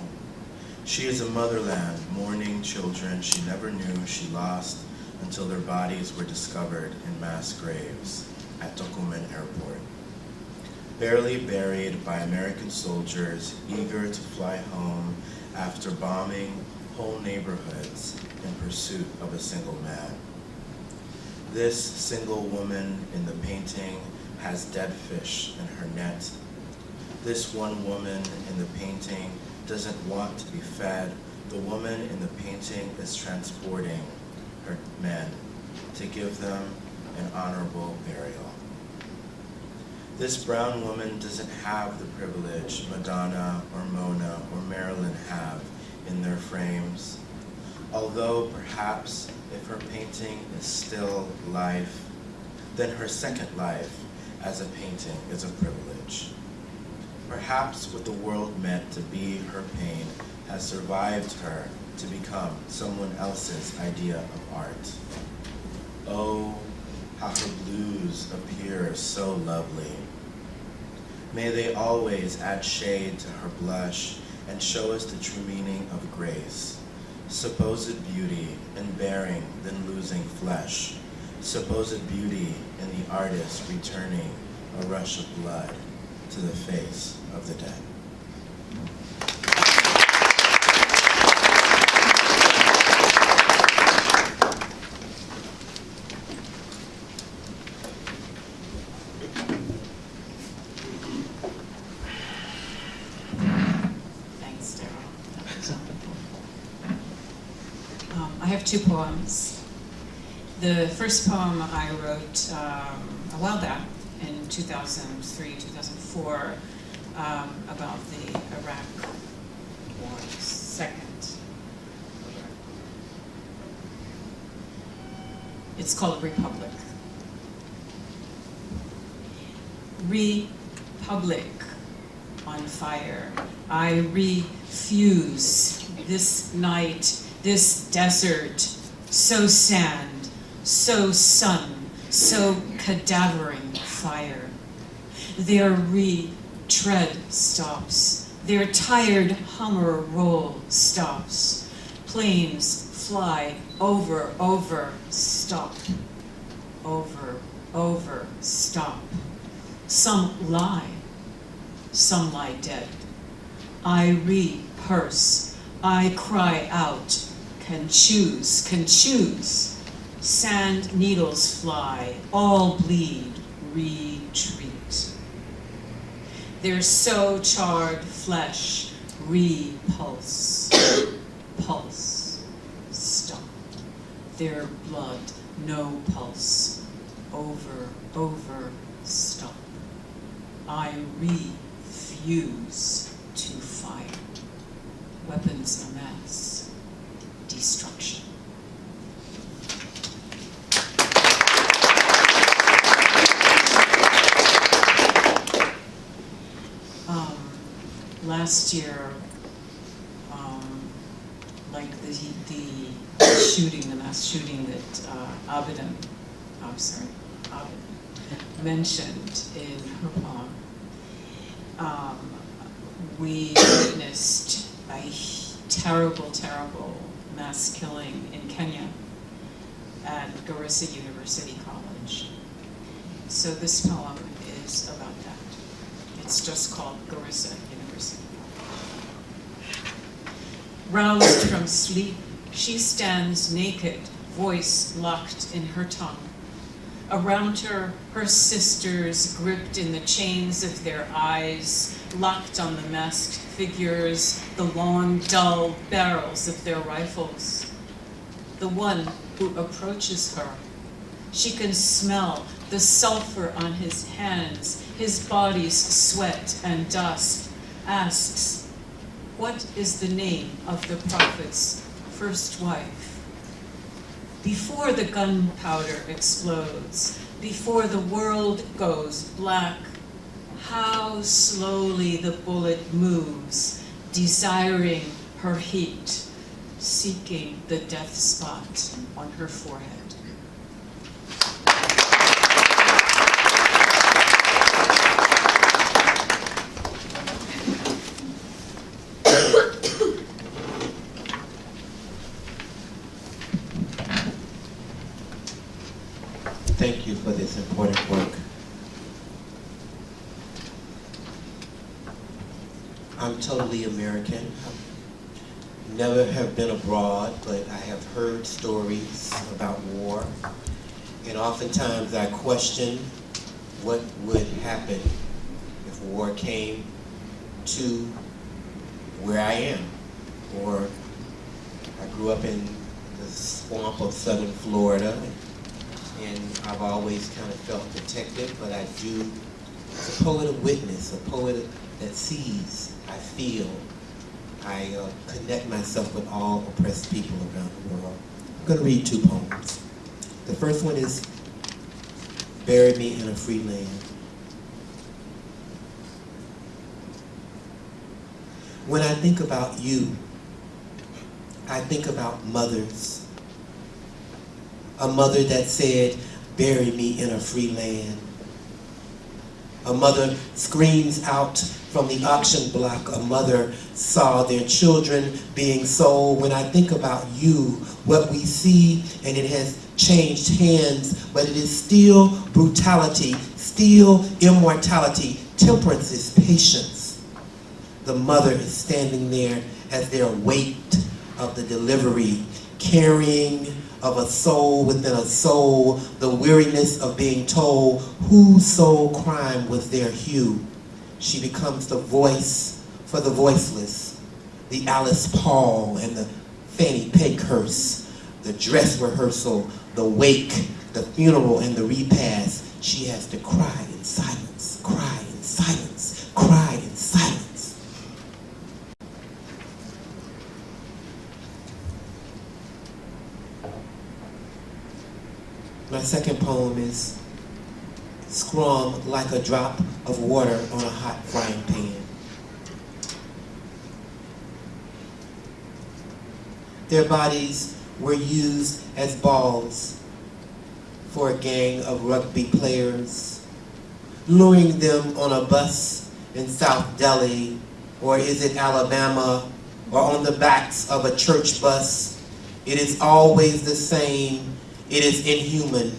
she is a motherland mourning children she never knew she lost until their bodies were discovered in mass graves at Tocumen Airport. Barely buried by American soldiers eager to fly home after bombing whole neighborhoods in pursuit of a single man. This single woman in the painting has dead fish in her net. This one woman in the painting doesn't want to be fed. The woman in the painting is transporting her men to give them an honorable burial. This brown woman doesn't have the privilege Madonna or Mona or Marilyn have in their frames, although perhaps if her painting is still life, then her second life as a painting is a privilege. Perhaps what the world meant to be her pain has survived her to become someone else's idea of art. Oh, how her blues appear so lovely. May they always add shade to her blush and show us the true meaning of grace. Supposed beauty in bearing, then losing flesh. Supposed beauty in the artist returning a rush of blood to the face of the dead. Thanks, Darrol. I have two poems. The first poem I wrote a while back in 2003, 2004, about the Iraq War, second. It's called Republic. Republic on fire. I refuse this night, this desert, so sand, so sun, so cadaverine fire. Their retread stops, their tired Hummer roll stops. Planes fly over, stop, over, stop. Some lie dead. I rehearse, I cry out, can choose. Sand needles fly, all bleed, retreat. Their so charred flesh, repulse, pulse, stop. Their blood, no pulse, over, stop. I refuse to fire. Weapons a mass, destruction. Last year, like the shooting, the mass shooting that Abena mentioned in her poem, we witnessed a terrible mass killing in Kenya at Goudarzi University College. So this poem is about that. It's just called Goudarzi University. Roused from sleep, she stands naked, voice locked in her tongue. Around her, her sisters gripped in the chains of their eyes, locked on the masked figures, the long, dull barrels of their rifles. The one who approaches her, she can smell the sulfur on his hands, his body's sweat and dust, asks, what is the name of the prophet's first wife? Before the gunpowder explodes, before the world goes black, how slowly the bullet moves, desiring her heat, seeking the death spot on her forehead. thank you for this important work. I'm totally American. Never have been abroad, but I have heard stories about war. And oftentimes I question what would happen if war came to where I am. Or I grew up in the swamp of southern Florida, and I've always kind of felt protected, but I do, as a poet of witness, a poet that sees, I feel, I connect myself with all oppressed people around the world. I'm going to read 2 poems. The first one is Bury Me in a Free Land. When I think about you, I think about mothers. A mother that said, bury me in a free land. A mother screams out from the auction block. A mother saw their children being sold. When I think about you, what we see, and it has changed hands, but it is still brutality, still immortality. Temperance is patience. The mother is standing there as their weight of the delivery, carrying of a soul within a soul, the weariness of being told whose soul crime was their hue. She becomes the voice for the voiceless, the Alice Paul and the Fanny Pankhurst, the dress rehearsal, the wake, the funeral, and the repast. She has to cry in silence, cry in silence, cry in silence. My second poem is Scrum like a drop of water on a hot frying pan. Their bodies were used as balls for a gang of rugby players, luring them on a bus in South Delhi, or is it Alabama, or on the backs of a church bus. It is always the same. It is inhuman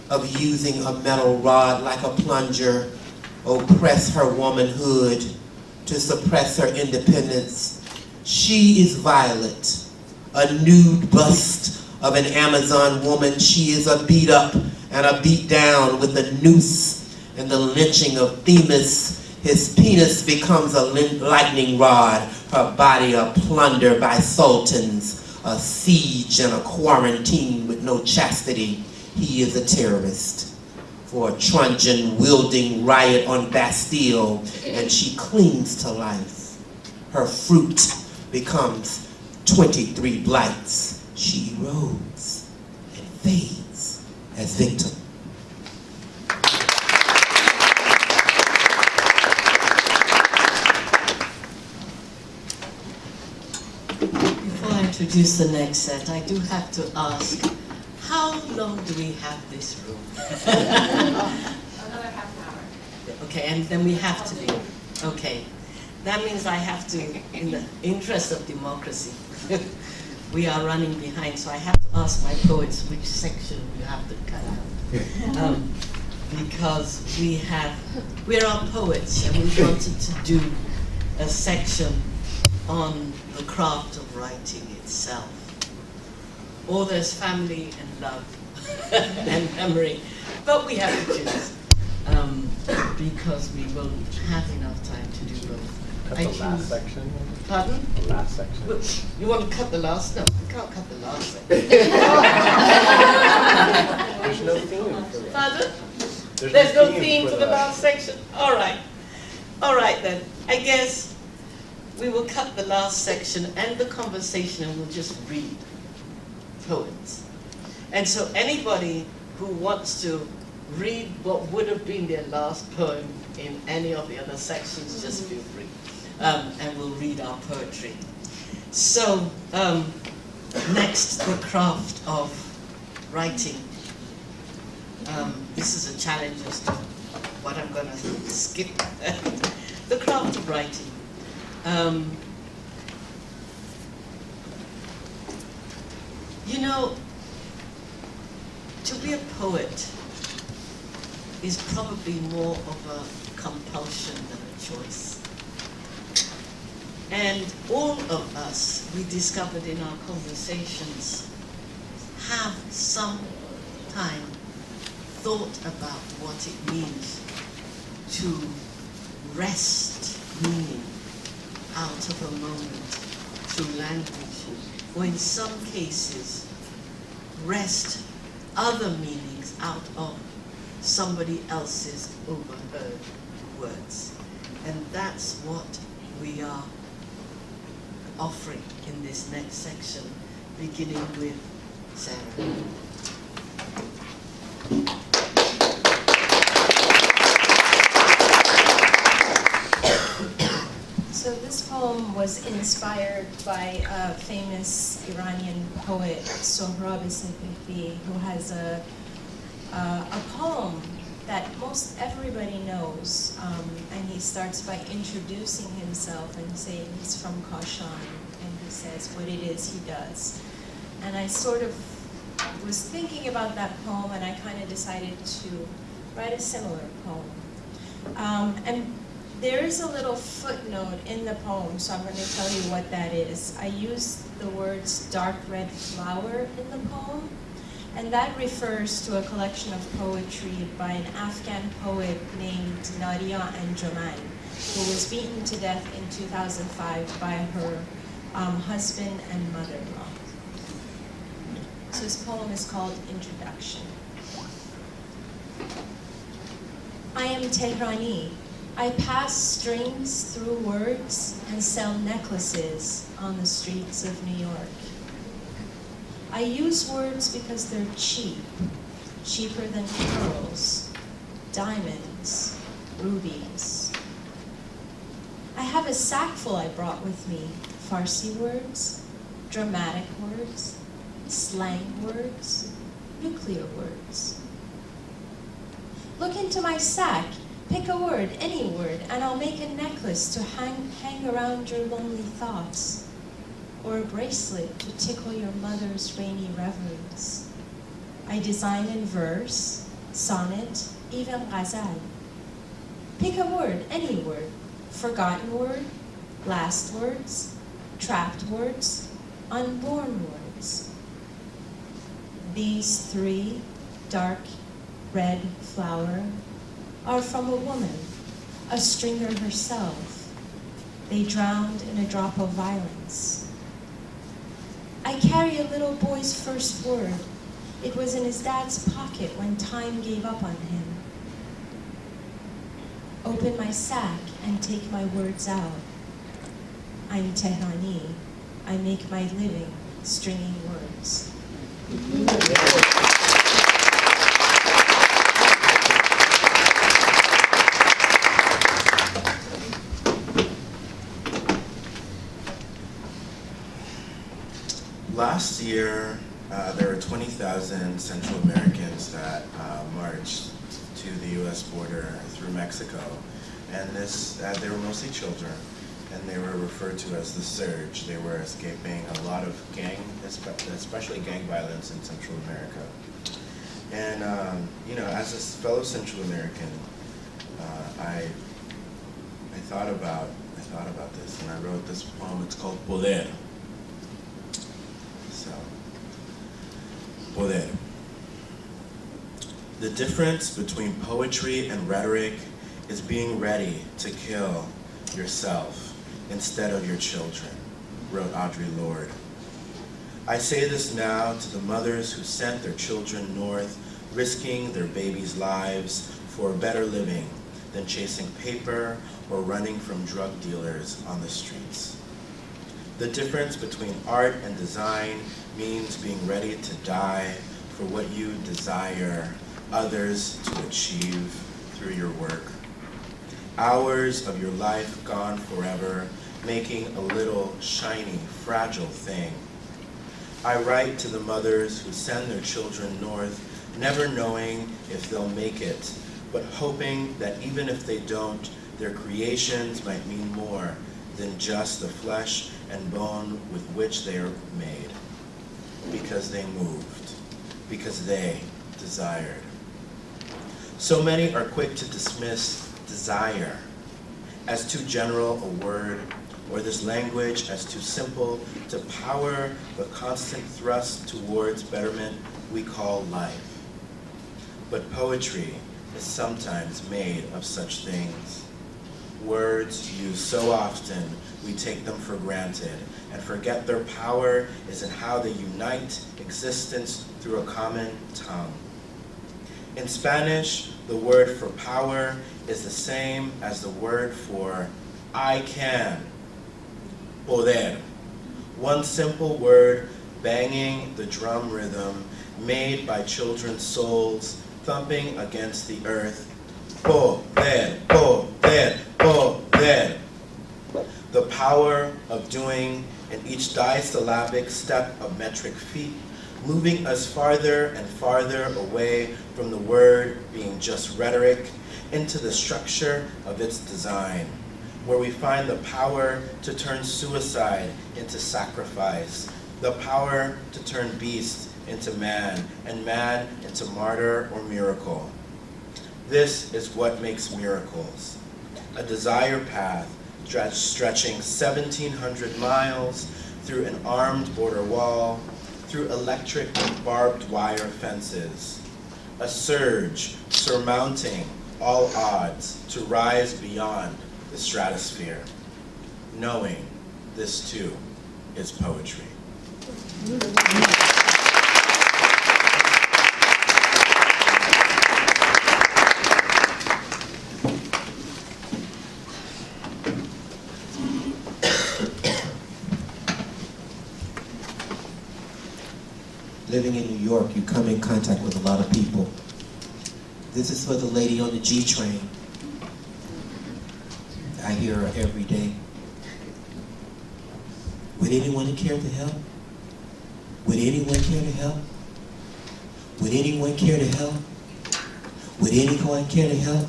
of using a metal rod like a plunger, oppress her womanhood to suppress her independence. She is Violet, a nude bust of an Amazon woman. She is a beat up and a beat down with a noose and the lynching of Themis. His penis becomes a lightning rod, her body a plunder by sultans. A siege and a quarantine with no chastity. He is a terrorist for a Trojan wielding riot on Bastille, and she clings to life. Her fruit becomes 23 blights. She erodes and fades as victim. Introduce the next set, I do have to ask, how long do we have this room? Another half an hour. Okay, and then we have to leave. Okay, that means I have to, in the interest of democracy, we are running behind, so I have to ask my poets which section you have to cut out. Because we're all poets, and we wanted to do a section on the craft of writing itself. Or there's family and love and memory, but we have to choose because we won't have enough time to do both. Cut the last section? Pardon? The last section. Well, you want to cut the last? No, we can't cut the last section. There's no theme for that. Pardon? There's no theme for the last section? All right. All right then. I guess we will cut the last section and the conversation and we'll just read poems. And so anybody who wants to read what would have been their last poem in any of the other sections, just feel free. And we'll read our poetry. So, next, the craft of writing. This is a challenge as to what I'm going to skip. The craft of writing. You know, to be a poet is probably more of a compulsion than a choice. And all of us, we discovered in our conversations, have some time thought about what it means to wrest meaning out of a moment through language, or in some cases, wrest other meanings out of somebody else's overheard words. And that's what we are offering in this next section, beginning with Sara. So this poem was inspired by a famous Iranian poet, Sohrab Sefifi, who has a poem that most everybody knows, and he starts by introducing himself and saying he's from Kashan, and he says what it is he does. And I sort of was thinking about that poem, and I kind of decided to write a similar poem. And there is a little footnote in the poem, so I'm going to tell you what that is. I used the words dark red flower in the poem, and that refers to a collection of poetry by an Afghan poet named Nadia Anjuman, who was beaten to death in 2005 by her husband and mother-in-law. So this poem is called Introduction. I am Tehrani. I pass strings through words and sell necklaces on the streets of New York. I use words because they're cheap, cheaper than pearls, diamonds, rubies. I have a sackful I brought with me, Farsi words, dramatic words, slang words, nuclear words. Look into my sack. Pick a word, any word, and I'll make a necklace to hang around your lonely thoughts, or a bracelet to tickle your mother's rainy reveries. I design in verse, sonnet, even ghazal. Pick a word, any word, forgotten word, last words, trapped words, unborn words. These three dark red flower are from a woman, a stringer herself. They drowned in a drop of violence. I carry a little boy's first word. It was in his dad's pocket when time gave up on him. Open my sack and take my words out. I'm Tehrani. I make my living stringing words. Last year, there were 20,000 Central Americans that marched to the U.S. border through Mexico, and they were mostly children, and they were referred to as the Surge. They were escaping a lot of especially gang violence in Central America. And as a fellow Central American, I thought about this, and I wrote this poem. It's called Poder. Poder. The difference between poetry and rhetoric is being ready to kill yourself instead of your children, wrote Audre Lorde. I say this now to the mothers who sent their children north, risking their babies' lives for a better living than chasing paper or running from drug dealers on the streets. The difference between art and design means being ready to die for what you desire others to achieve through your work. Hours of your life gone forever, making a little shiny, fragile thing. I write to the mothers who send their children north, never knowing if they'll make it, but hoping that even if they don't, their creations might mean more than just the flesh and bone with which they are made. Because they moved. Because they desired. So many are quick to dismiss desire as too general a word, or this language as too simple to power the constant thrust towards betterment we call life. But poetry is sometimes made of such things. Words used so often, we take them for granted and forget their power is in how they unite existence through a common tongue. In Spanish, the word for power is the same as the word for I can, poder. One simple word banging the drum rhythm made by children's souls thumping against the earth. Poder, poder, poder. The power of doing in each disyllabic step of metric feet, moving us farther and farther away from the word being just rhetoric into the structure of its design, where we find the power to turn suicide into sacrifice, the power to turn beast into man, and man into martyr or miracle. This is what makes miracles. A desire path stretching 1,700 miles through an armed border wall, through electric barbed wire fences. A surge surmounting all odds to rise beyond the stratosphere, knowing this too is poetry. Living in New York, you come in contact with a lot of people. This is for the lady on the G train. I hear her every day. Would anyone care to help? Would anyone care to help? Would anyone care to help? Would anyone care to help?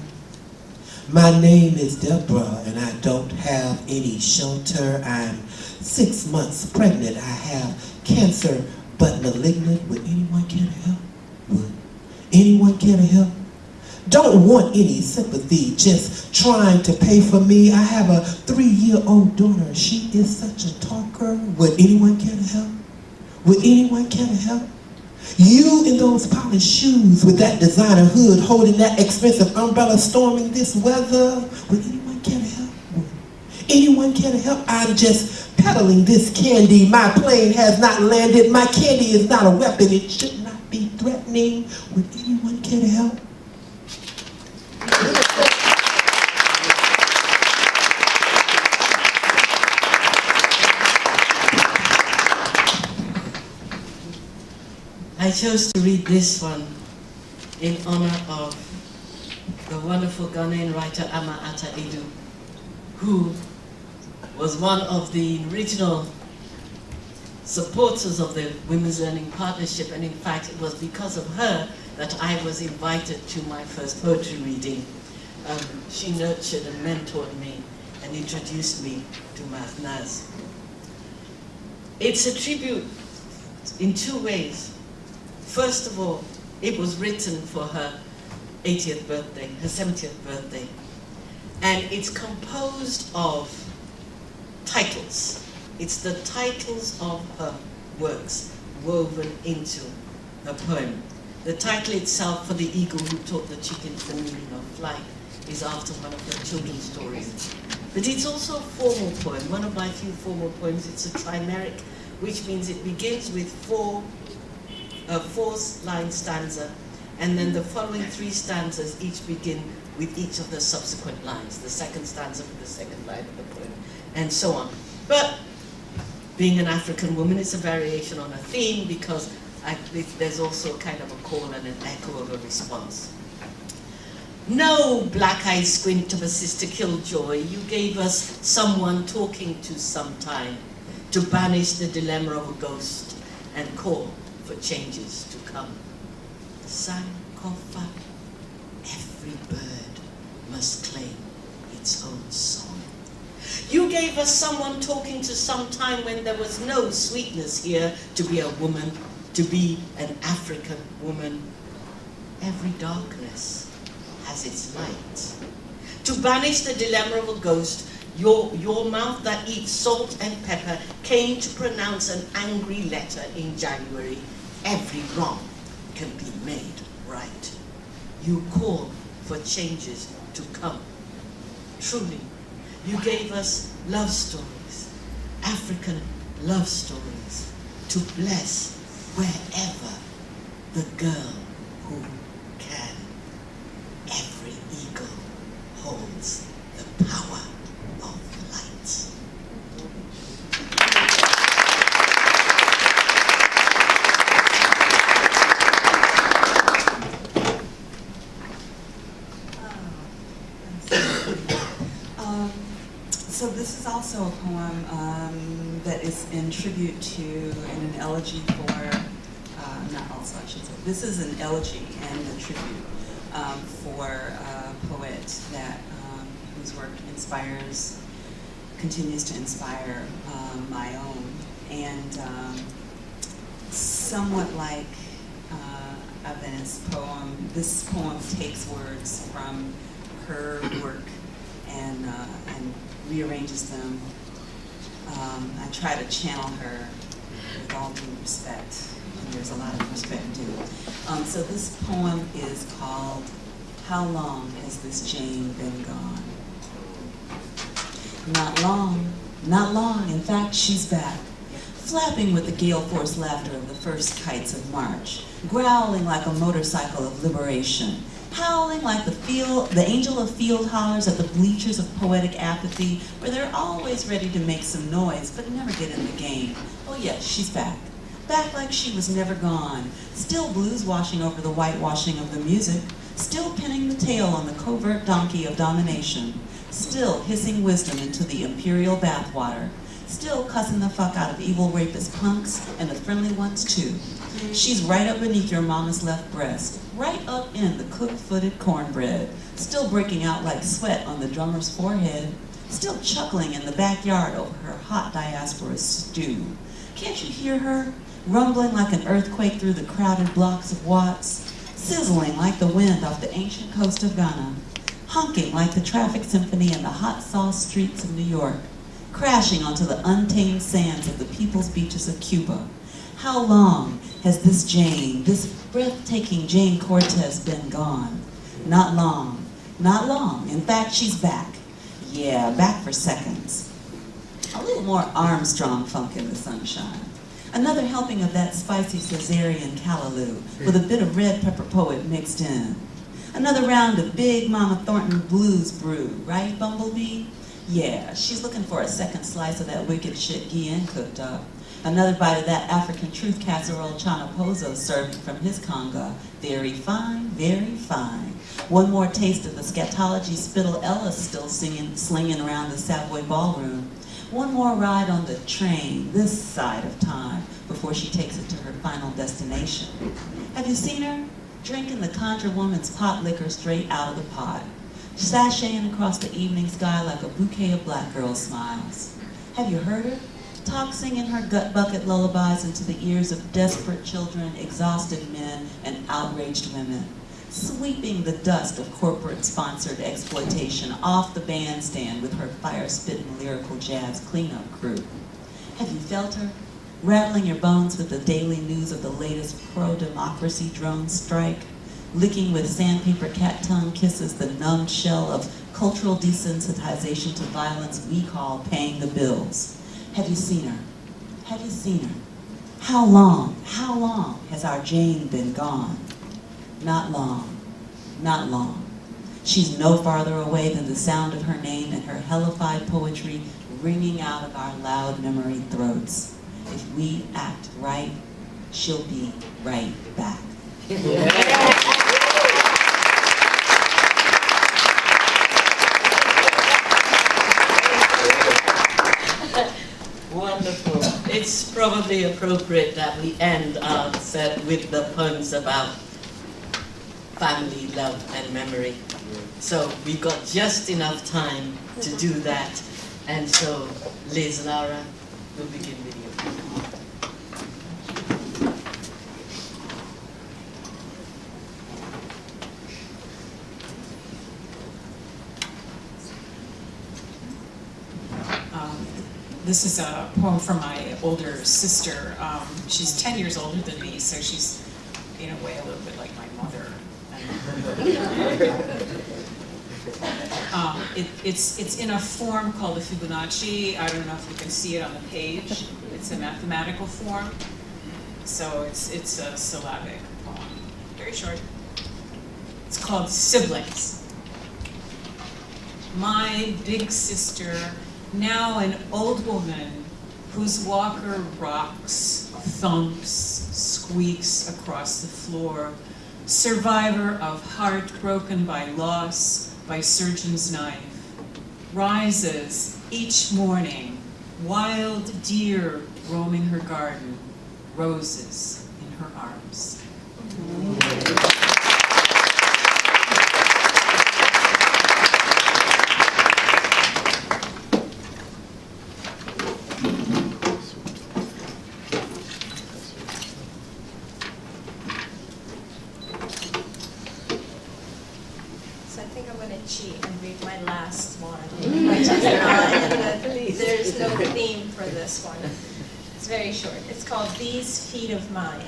My name is Deborah and I don't have any shelter. I'm 6 months pregnant. I have cancer, but malignant. Would anyone care to help? Would anyone care to help? Don't want any sympathy, just trying to pay for me. I have a 3-year-old daughter. She is such a talker. Would anyone care to help? Would anyone care to help? You in those polished shoes with that designer hood holding that expensive umbrella storming this weather. Would anyone care to help? Would anyone care to help? I'm just peddling this candy. My plane has not landed. My candy is not a weapon. It should not be threatening. Would anyone care to help? I chose to read this one in honor of the wonderful Ghanaian writer Ama Ata Edu, who was one of the original supporters of the Women's Learning Partnership, and in fact it was because of her that I was invited to my first poetry reading. She nurtured and mentored me and introduced me to Mathnaz. It's a tribute in 2 ways. First of all, it was written for her 80th birthday, her 70th birthday. And it's composed of titles. It's the titles of her works woven into a poem. The title itself, For the Eagle Who Taught the Chickens the Meaning of Flight, is after one of her children's stories. But it's also a formal poem, one of my few formal poems. It's a trimeric, which means it begins with a 4-line stanza, and then the following 3 stanzas each begin with each of the subsequent lines, the second stanza with the second line of the poem, and so on. But being an African woman, it's a variation on a theme because there's also kind of a call and an echo of a response. No black-eyed squint of a sister killjoy, you gave us someone talking to sometime to banish the dilemma of a ghost and call for changes to come. Sankofa, every bird must claim its own song. You gave us someone talking to some time when there was no sweetness here to be a woman, to be an African woman. every darkness has its light. To banish the dilemma of a ghost, your mouth that eats salt and pepper came to pronounce an angry letter in January. Every wrong can be made right. You call for changes to come. Truly, you gave us love stories, African love stories, to bless wherever the girl who can. Every eagle holds the power of light. So this is also a poem that is in tribute to and an elegy for, not also I should say, this is an elegy and a tribute for a poet that whose work inspires, continues to inspire my own. And somewhat like Abena's poem, this poem takes words from her work and rearranges them. I try to channel her with all due respect, and there's a lot of respect due. So this poem is called How Long Has This Jane Been Gone? Not long, not long, in fact she's back, flapping with the gale-force laughter of the first kites of March, growling like a motorcycle of liberation, howling like the angel of field hollers at the bleachers of poetic apathy, where they're always ready to make some noise, but never get in the game. Oh yes, she's back. Back like she was never gone, still blues washing over the whitewashing of the music, still pinning the tail on the covert donkey of domination, still hissing wisdom into the imperial bathwater, still cussing the fuck out of evil rapist punks and the friendly ones too. She's right up beneath your mama's left breast, right up in the cook-footed cornbread, still breaking out like sweat on the drummer's forehead, still chuckling in the backyard over her hot diaspora stew. Can't you hear her? Rumbling like an earthquake through the crowded blocks of Watts, sizzling like the wind off the ancient coast of Ghana, honking like the traffic symphony in the hot sauce streets of New York, crashing onto the untamed sands of the people's beaches of Cuba. How long has this Jane, this breathtaking Jane Cortez been gone? Not long, not long. In fact, she's back. Yeah, back for seconds. A little more Armstrong funk in the sunshine. Another helping of that spicy Caesarean callaloo with a bit of red pepper poet mixed in. Another round of Big Mama Thornton blues brew, right, Bumblebee? Yeah, she's looking for a second slice of that wicked shit Guillen cooked up. Another bite of that African truth casserole Chana Pozo serving from his conga. Very fine, very fine. One more taste of the scatology spittle Ella's still slinging around the Savoy Ballroom. One more ride on the train, this side of time, before she takes it to her final destination. Have you seen her? Drinking the conjure woman's pot liquor straight out of the pot. Sashaying across the evening sky like a bouquet of black girl smiles. Have you heard her? Talk singing her gut bucket lullabies into the ears of desperate children, exhausted men, and outraged women. Sweeping the dust of corporate-sponsored exploitation off the bandstand with her fire-spitting lyrical jazz cleanup crew. Have you felt her? Rattling your bones with the daily news of the latest pro-democracy drone strike? Licking with sandpaper cat tongue kisses the numbed shell of cultural desensitization to violence we call paying the bills. Have you seen her? Have you seen her? How long has our Jane been gone? Not long, not long. She's no farther away than the sound of her name and her hellified poetry ringing out of our loud memory throats. If we act right, she'll be right back. Wonderful. It's probably appropriate that we end our set with the puns about family, love, and memory. So we've got just enough time to do that. And so, Liz, Lara, we'll begin with you. This is a poem from my older sister. She's 10 years older than me, so she's in a way a little bit like my mother. It's in a form called the Fibonacci. I don't know if you can see it on the page. It's a mathematical form, so it's a syllabic poem. Very short. It's called Siblings. My big sister, now an old woman whose walker rocks, thumps, squeaks across the floor, survivor of heart broken by loss, by surgeon's knife, rises each morning, wild deer roaming her garden, roses in her arms. Cheat and read my last one. There's no theme for this one. It's very short. It's called These Feet of Mine.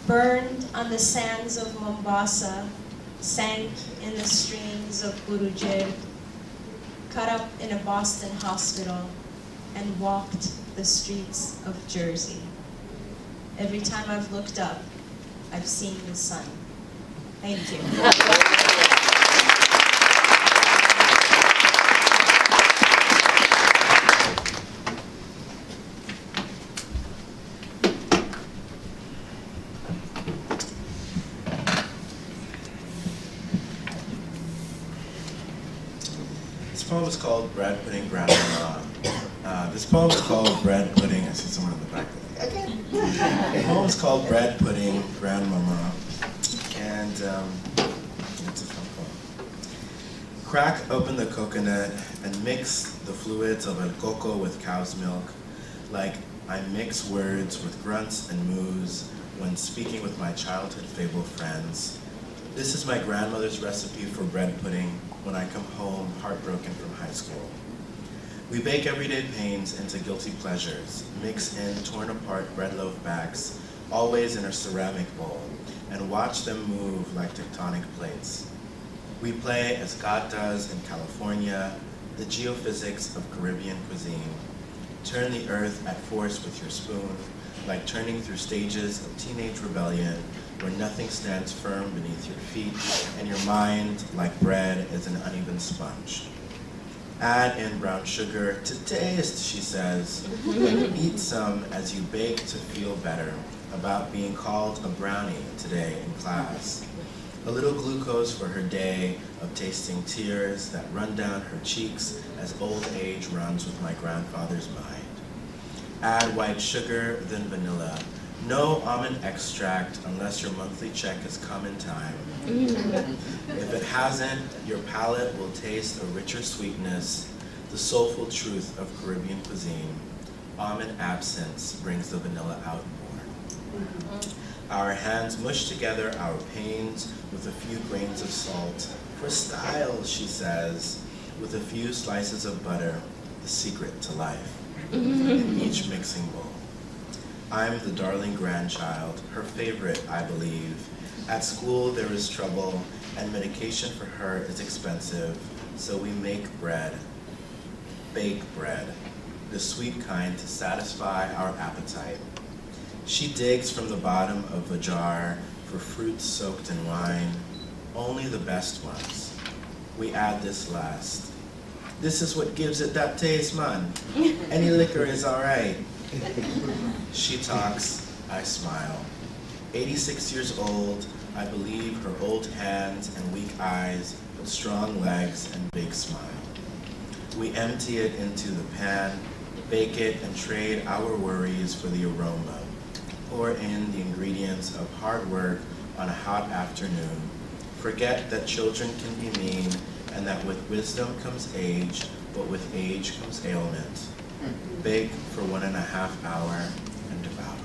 Burned on the sands of Mombasa, sank in the streams of Burujir, cut up in a Boston hospital, and walked the streets of Jersey. Every time I've looked up, I've seen the sun. Thank you. This poem is called Bread Pudding Grandmama. This poem is called Bread Pudding. I see someone in the back. The poem is called Bread Pudding Grandmama, and it's a fun poem. Crack open the coconut and mix the fluids of el coco with cow's milk, like I mix words with grunts and moos when speaking with my childhood fable friends. This is my grandmother's recipe for bread pudding when I come home heartbroken from high school. We bake everyday pains into guilty pleasures, mix in torn apart bread loaf bags, always in a ceramic bowl, and watch them move like tectonic plates. We play as God does in California, the geophysics of Caribbean cuisine. Turn the earth at force with your spoon, like turning through stages of teenage rebellion where nothing stands firm beneath your feet and your mind, like bread, is an uneven sponge. Add in brown sugar to taste, she says, and eat some as you bake to feel better about being called a brownie today in class. A little glucose for her day of tasting tears that run down her cheeks as old age runs with my grandfather's mind. Add white sugar, then vanilla. No almond extract unless your monthly check has come in time. If it hasn't, your palate will taste a richer sweetness, the soulful truth of Caribbean cuisine. Almond absence brings the vanilla out more. Our hands mush together our pains with a few grains of salt. For style, she says, with a few slices of butter, the secret to life, in each mixing bowl. I'm the darling grandchild, her favorite, I believe. At school there is trouble, and medication for her is expensive, so we make bread, bake bread, the sweet kind to satisfy our appetite. She digs from the bottom of a jar for fruits soaked in wine, only the best ones. We add this last. This is what gives it that taste, man. Any liquor is all right. She talks, I smile. 86 years old, I believe her old hands and weak eyes, but strong legs and big smile. We empty it into the pan, bake it, and trade our worries for the aroma. Pour in the ingredients of hard work on a hot afternoon. Forget that children can be mean, and that with wisdom comes age, but with age comes ailment. Bake for 1.5 hours and devour.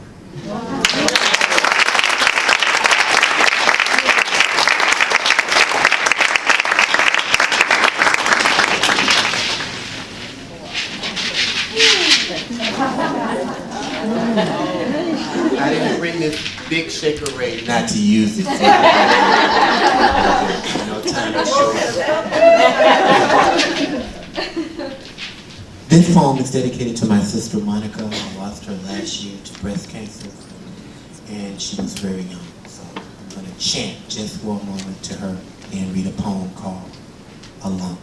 I didn't bring this big shaker ray not to use it. No time to show it. This poem is dedicated to my sister Monica. I lost her last year to breast cancer, and she was very young. So I'm going to chant just for a moment to her and read a poem called A Lump.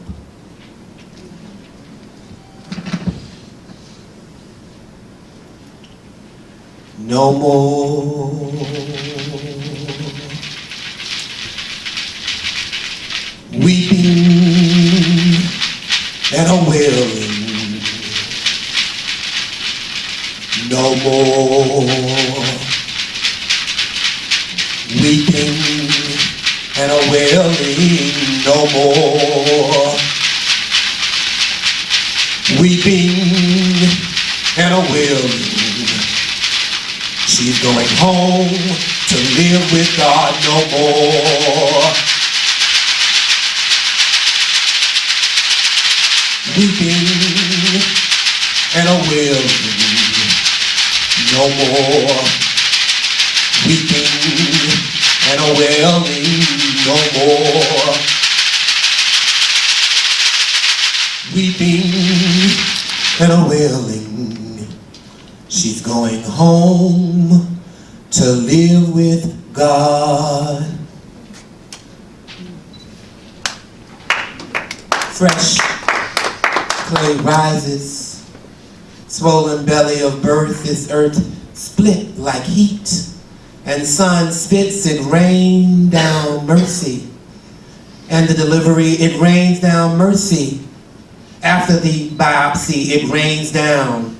No more weeping and a wailing. No more weeping and a wailing. No more weeping and a wailing. She's going home to live with God no more. Weeping and a wailing. No more weeping and a wailing. No more weeping and a wailing. She's going home to live with God. Fresh clay rises, swollen belly of birth, this earth split like heat, and sun spits, it rain down mercy. And the delivery, it rains down mercy. After the biopsy, it rains down.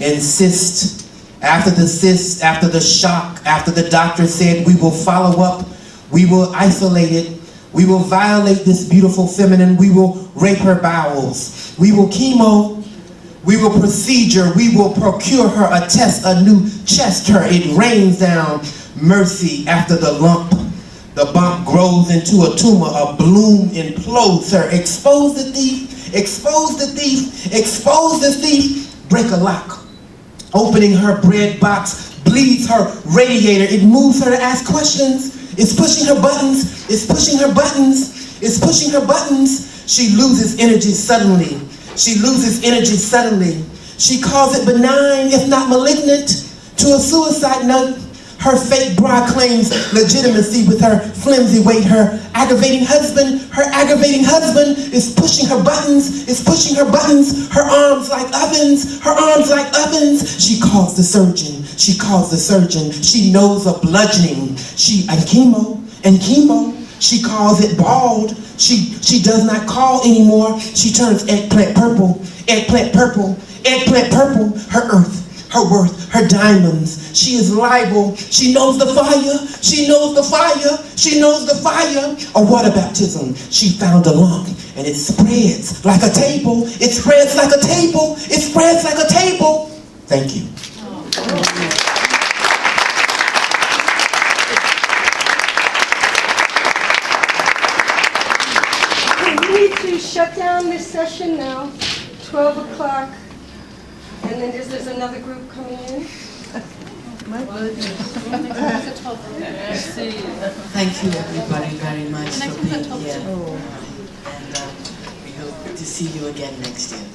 And cyst, after the shock, after the doctor said we will follow up, we will isolate it, we will violate this beautiful feminine, we will rape her bowels, we will chemo, we will procedure, we will procure her a test, a new chest her, it rains down mercy. After the lump, the bump grows into a tumor, a bloom implodes her. Expose the thief, expose the thief, expose the thief, break a lock. Opening her bread box, bleeds her radiator. It moves her to ask questions. It's pushing her buttons. It's pushing her buttons. It's pushing her buttons. She loses energy suddenly. She loses energy suddenly. She calls it benign, if not malignant, to a suicide note. Her fake bra claims legitimacy with her flimsy weight. Her aggravating husband is pushing her buttons, is pushing her buttons. Her arms like ovens, her arms like ovens. She calls the surgeon, she calls the surgeon. She knows of bludgeoning, and chemo. She calls it bald. She does not call anymore. She turns eggplant purple, eggplant purple, eggplant purple. Her earth, her worth, her diamonds. She is liable. She knows the fire. She knows the fire. She knows the fire. A water baptism. She found a lump, and it spreads like a table. It spreads like a table. It spreads like a table. Thank you. We need to shut down this session now, 12 o'clock. And then there's another group coming in. My goodness. Thank you everybody very much for being here. And we hope to see you again next year.